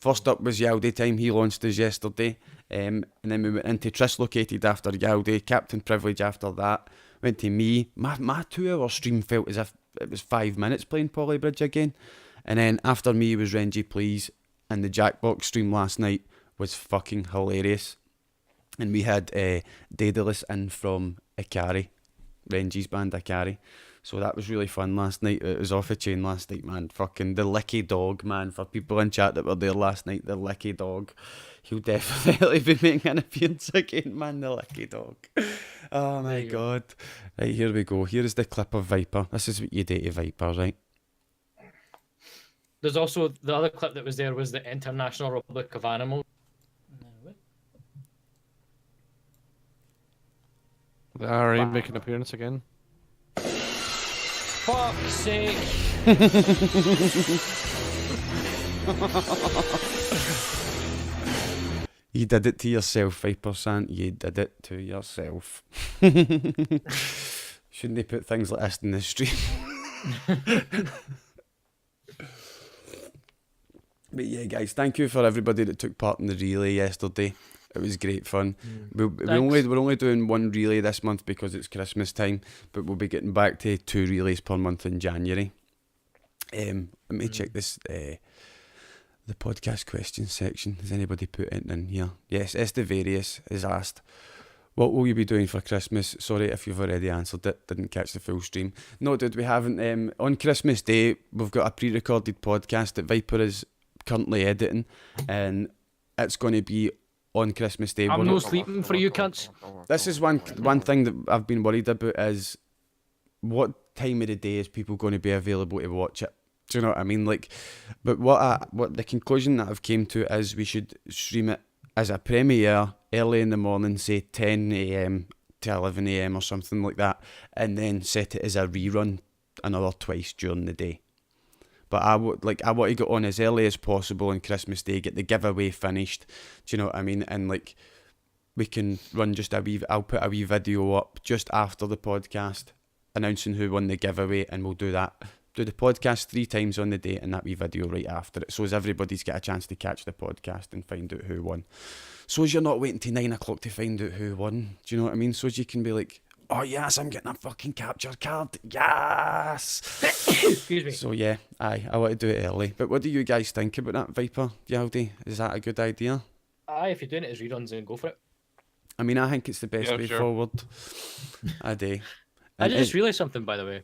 S1: First up was YaldiTime, he launched us yesterday. And then we went into Trislocated after Yaldi, Captain Privilege after that. Went to me. My 2-hour stream felt as if it was 5 minutes playing Polybridge again. And then after me was Renji Please. And the Jackbox stream last night was fucking hilarious. And we had Daedalus in from Ikari. Renji's band Ikari. So that was really fun last night. It was off the chain last night, man. Fucking the Licky Dog, man. For people in chat that were there last night, the Licky Dog. He'll definitely be making an appearance again, man. The Licky Dog. Oh my god. Right, here we go. Here is the clip of Viper. This is what you do to Viper, right?
S3: There's also the other clip that was there was the International Republic of Animals.
S2: The RA making an appearance again.
S3: Fuck's sake!
S1: You did it to yourself, Viper Sant. You did it to yourself. Shouldn't they put things like this in the stream? But yeah, guys, thank you for everybody that took part in the relay yesterday. It was great fun. We're only doing one relay this month because it's Christmas time, but we'll be getting back to 2 relays per month in January. Let me check this. The podcast questions section. Has anybody put it in here? Yes, Estevarius is asked, what will you be doing for Christmas? Sorry if you've already answered it. Didn't catch the full stream. No, dude, we haven't. On Christmas Day, we've got a pre-recorded podcast that Viper is currently editing, and it's going to be on Christmas Day.
S3: I'm no sleeping for you cunts.
S1: This is one thing that I've been worried about is what time of the day is people going to be available to watch it? Do you know what I mean? Like, but what the conclusion that I've came to is we should stream it as a premiere early in the morning, say 10 a.m. to 11 a.m. or something like that, and then set it as a rerun another twice during the day. But I want to get on as early as possible on Christmas Day, get the giveaway finished. Do you know what I mean? And like, we can run just I'll put a wee video up just after the podcast announcing who won the giveaway, and we'll do that. Do the podcast 3 times on the day and that wee video right after it, so as everybody's got a chance to catch the podcast and find out who won. So as you're not waiting till 9 o'clock to find out who won. Do you know what I mean? So as you can be like, oh yes, I'm getting a fucking capture card. Yes.
S3: Excuse me.
S1: So yeah, I want to do it early. But what do you guys think about that, Viper? Yaldi, is that a good idea?
S3: Aye, if you're doing it as reruns, then go for it.
S1: I mean, I think it's the best way
S2: sure.
S1: forward. I do.
S3: I just realised something, by the way.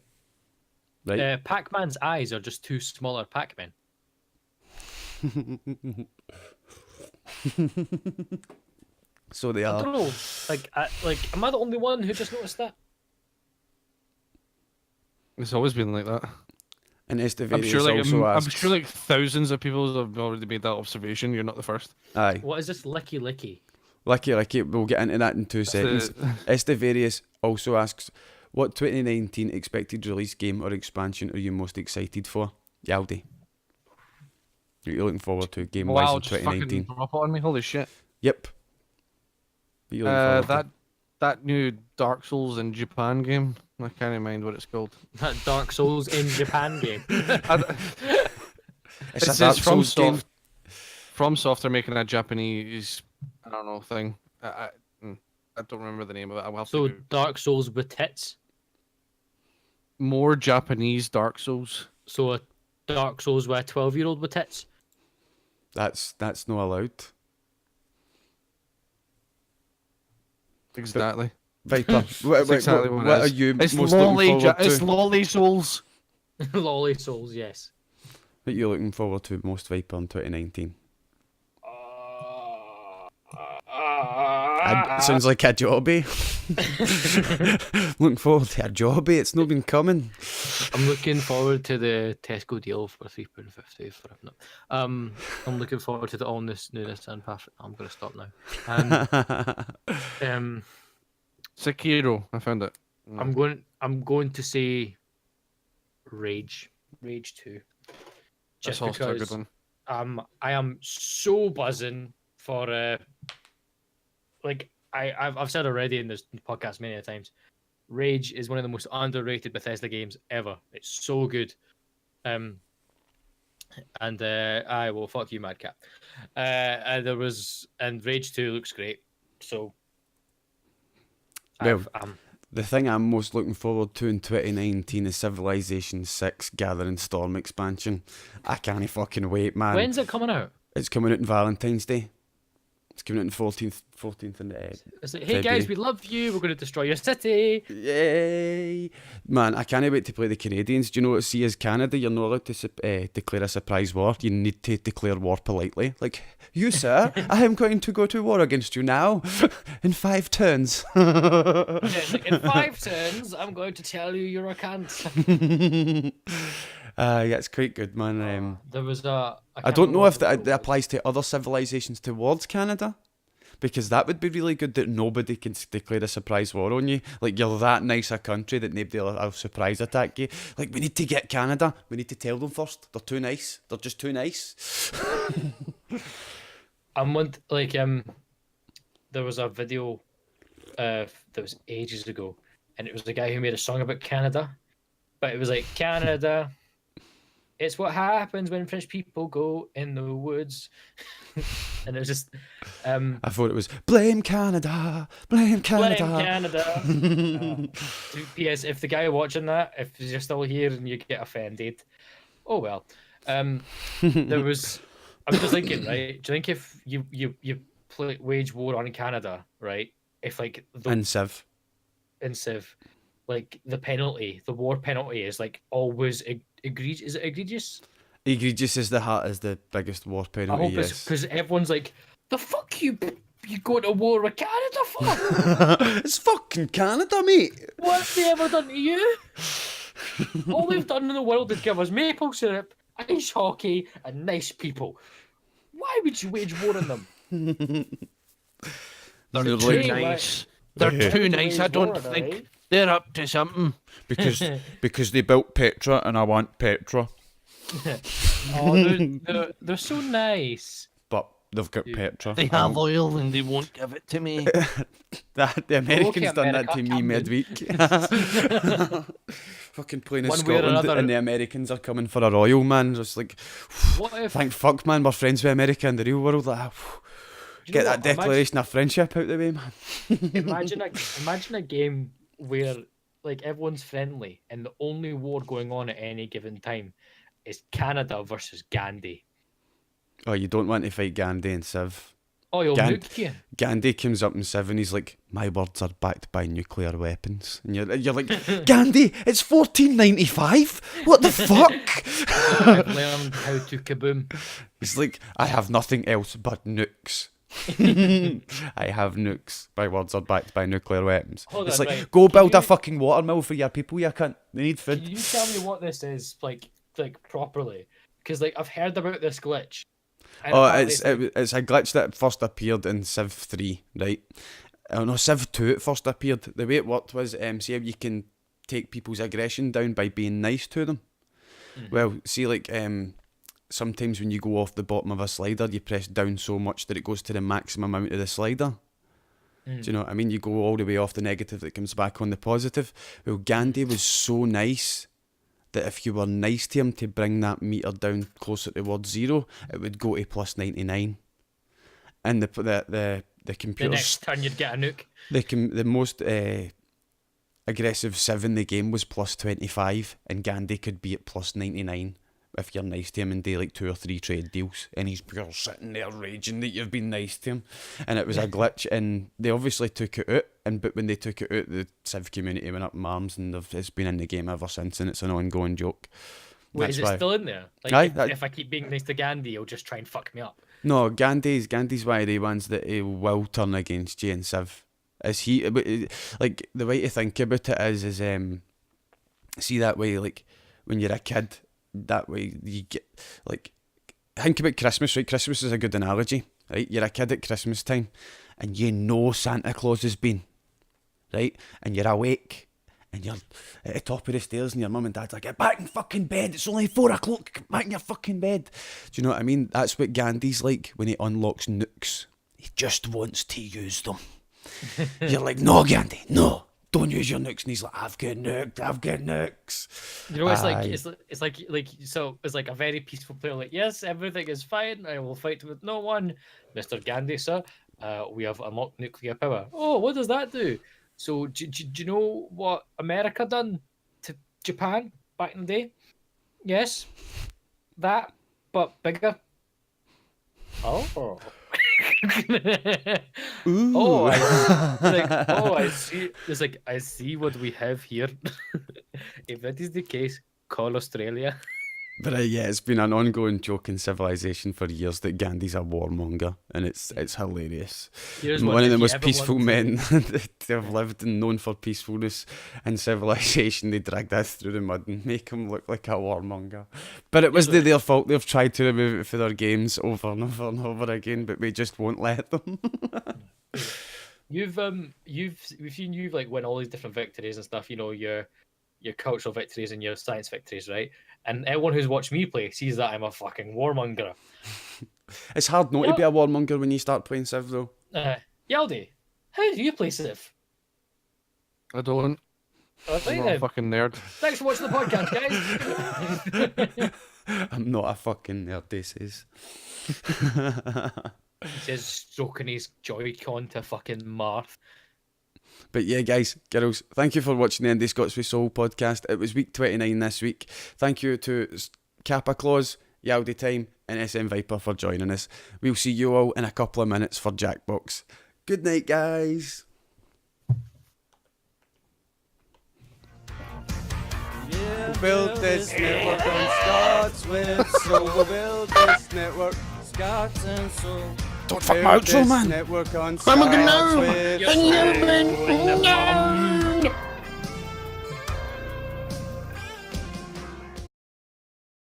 S1: Right.
S3: Pac-Man's eyes are just 2 smaller Pac-Men.
S1: So they
S3: I
S1: are.
S3: don't know. Am I the only one who just noticed that?
S2: It's always been like that.
S1: And
S2: I'm
S1: Estevarius
S2: sure, like,
S1: also
S2: I'm
S1: asks...
S2: sure, like, thousands of people have already made that observation. You're not the first.
S1: Aye.
S3: What is this licky licky?
S1: Licky, we'll get into that in 2 seconds.
S2: the-
S1: Estevarius also asks, what 2019 expected release game or expansion are you most excited for? Yaldi. What are you looking forward to game-wise
S2: Wow,
S1: in
S2: just fucking
S1: 2019?
S2: drop it on me. Holy shit.
S1: Yep. What are you looking forward to?
S2: That new Dark Souls in Japan game. I can't mind what it's called.
S3: That Dark Souls in Japan game.
S1: It's a
S2: It's
S1: Dark
S2: from
S1: Souls game.
S2: FromSoft are making a Japanese, I don't know, thing. I don't remember the name of it. I'll have
S3: So
S2: to.
S3: Dark Souls with tits.
S2: More Japanese Dark Souls.
S3: So a Dark Souls with a 12-year-old with tits.
S1: That's not allowed.
S2: Exactly.
S1: Viper,
S2: That's exactly what
S1: what
S2: it
S1: are
S2: is.
S1: you
S2: It's
S1: most
S2: lolly,
S1: looking forward to?
S2: it's lolly souls.
S3: Lolly Souls, yes.
S1: What are you looking forward to most, Viper, in 2019? It sounds like a jobby. Looking forward to a jobby. It's not been coming.
S3: I'm looking forward to the Tesco deal for £3.50 for not. I'm looking forward to the all newness and path. I'm gonna stop now.
S2: Sekiro, I found it.
S3: I'm going to say Rage 2.
S2: That's
S3: Just
S2: also a good
S3: because
S2: one.
S3: I am so buzzing for like I've said already in this podcast many times. Rage is one of the most underrated Bethesda games ever. It's so good. I will fuck you, Madcap. And Rage 2 looks great. So
S1: Well, the thing I'm most looking forward to in 2019 is Civilization 6 Gathering Storm expansion. I can't fucking wait, man.
S3: when's it coming out?
S1: It's coming out on Valentine's Day. It's coming out on 14th and
S3: It's like, hey guys, we love you. We're going to destroy your city.
S1: Yay! Man, I can't wait to play the Canadians. Do you know what? See, as Canada, you're not allowed to declare a surprise war. You need to declare war politely. Like, you, sir, I am going to go to war against you now in 5 turns.
S3: Like, in 5 turns, I'm going to tell you you're a cunt.
S1: Yeah, it's quite good, man.
S3: There was a.
S1: I don't know if that applies to other civilizations towards Canada, because that would be really good that nobody can declare a surprise war on you. Like, you're that nice a country that nobody will surprise attack you. Like, we need to get Canada. We need to tell them first. They're too nice. They're just too nice.
S3: There was a video that was ages ago, and it was the guy who made a song about Canada, but it was like, Canada, it's what happens when French people go in the woods. And it was just
S1: I thought it was blame Canada, blame Canada.
S3: blame Canada. P.S. If the guy watching that, if you're still here and you get offended, oh well. There was. I was just thinking, right? Do you think if you wage war on Canada, right? If like
S1: And Civ.
S3: in Civ, like the war penalty is like always egregious. Is it egregious?
S1: Egregious is the biggest war
S3: I
S1: penalty,
S3: hope it's
S1: yes.
S3: because everyone's like, the fuck you go to war with Canada for?
S1: It's fucking Canada, mate.
S3: What have they ever done to you? All they've done in the world is give us maple syrup, ice hockey, and nice people. Why would you wage war on them?
S2: They're
S1: They're
S2: too
S1: like-
S2: nice. They're too nice. I don't think they're up to something.
S1: because they built Petra and I want Petra.
S3: Oh, they're so nice.
S1: But they've got Petra.
S2: They have oil and they won't give it to me.
S1: The Americans done that to me
S3: America,
S1: midweek. Fucking playing in
S3: One way or
S1: Scotland
S3: another.
S1: and the Americans are coming for a royal, man. Just like,
S3: What if?
S1: thank fuck, man, we're friends with America in the real world. Like,
S3: you
S1: get
S3: know
S1: that
S3: what?
S1: declaration of friendship out the way, man.
S3: Imagine a game where like everyone's friendly and the only war going on at any given time is Canada versus Gandhi.
S1: Oh, you don't want to fight Gandhi and Civ.
S3: Oh, you'll
S1: Gan-
S3: nuke you.
S1: Gandhi comes up in Civ and he's like, my words are backed by nuclear weapons. And you're like, Gandhi, it's 1495? What the fuck?
S3: I've learned how to kaboom.
S1: He's like, I have nothing else but nukes. I have nukes. My words are backed by nuclear weapons.
S3: Hold
S1: It's
S3: on,
S1: like,
S3: right.
S1: go
S3: Can
S1: build a
S3: you-
S1: fucking watermill for your people, you cunt. They need
S3: Can
S1: food.
S3: you tell me what this is? Like like properly, because like I've heard about this glitch. And
S1: Oh,
S3: apparently
S1: it's a glitch that first appeared in Civ 3, right? Oh no, Civ 2 it first appeared. The way it worked was, see how you can take people's aggression down by being nice to them? Well, see, like, sometimes when you go off the bottom of a slider, you press down so much that it goes to the maximum amount of the slider. Do you know what I mean? You go all the way off the negative that comes back on the positive. Well, Gandhi was so nice that if you were nice to him to bring that meter down closer towards 0, it would go to plus 99. And the computer.
S3: the next turn you'd get a nuke.
S1: The most aggressive Civ in the game was plus 25, and Gandhi could be at plus 99 if you're nice to him and do like 2 or 3 trade deals, and he's pure sitting there raging that you've been nice to him. And it was a glitch, and they obviously took it out, but when they took it out, the Civ community went up in arms, and it's been in the game ever since, and it's an ongoing joke.
S3: Wait,
S1: That's
S3: is it
S1: why.
S3: still in there? Like,
S1: Aye,
S3: if I keep being nice to Gandhi, he'll just try and fuck me up.
S1: No, Gandhi's one of the ones that he will turn against you in Civ. Is he, like, the way to think about it is see that way, like, when you're a kid, that way you get, like, think about Christmas, right? Christmas is a good analogy, right? You're a kid at Christmas time, and you know Santa Claus has been, right? And you're awake, and you're at the top of the stairs, and your mum and dad's like, get back in fucking bed, it's only 4 o'clock, get back in your fucking bed. Do you know what I mean? That's what Gandhi's like when he unlocks nukes. He just wants to use them. You're like, no, Gandhi, no, don't use your nukes. And he's like, I've got nukes.
S3: You know, it's like so it's like a very peaceful player. Like, yes, everything is fine. I will fight with no one, Mr. Gandhi, sir. We have unlocked nuclear power. Oh, what does that do? So, do you know what America done to Japan back in the day? Yes, that, but bigger. Oh.
S1: Ooh.
S3: Oh, I see. It's like, I see what we have here. If that is the case, call Australia.
S1: But yeah, it's been an ongoing joke in civilization for years that Gandhi's a warmonger, and it's hilarious.
S3: Here's
S1: One
S3: one,
S1: of
S3: if
S1: the
S3: you
S1: most
S3: ever
S1: peaceful
S3: want
S1: men to have lived and known for peacefulness and civilization, they dragged us through the mud and make him look like a warmonger. But it was their fault. They've tried to remove it for their games over and over and over again, but we just won't let them.
S3: We've seen you like win all these different victories and stuff. You know, your cultural victories and your science victories, right? And everyone who's watched me play sees that I'm a fucking warmonger.
S1: It's hard not to be a warmonger when you start playing Civ, though.
S3: Yaldi, how do you play Civ?
S2: I don't.
S3: Oh,
S2: I'm not a fucking nerd.
S3: Thanks for watching the podcast, guys.
S1: I'm not a fucking nerd, he says.
S3: He says, stroking his Joy-Con to fucking Marth.
S1: But yeah, guys, girls, thank you for watching the IndiScots with Soul podcast. It was week 29 this week. Thank you to KappaClaus, YaldiTime, and SMViper for joining us. We'll see you all in a couple of minutes for Jackbox. Good night, guys. Yeah, we'll build this network on Scots with Soul. We'll build this network, Scots and Soul. Don't fuck my outro, man. I'm a good now.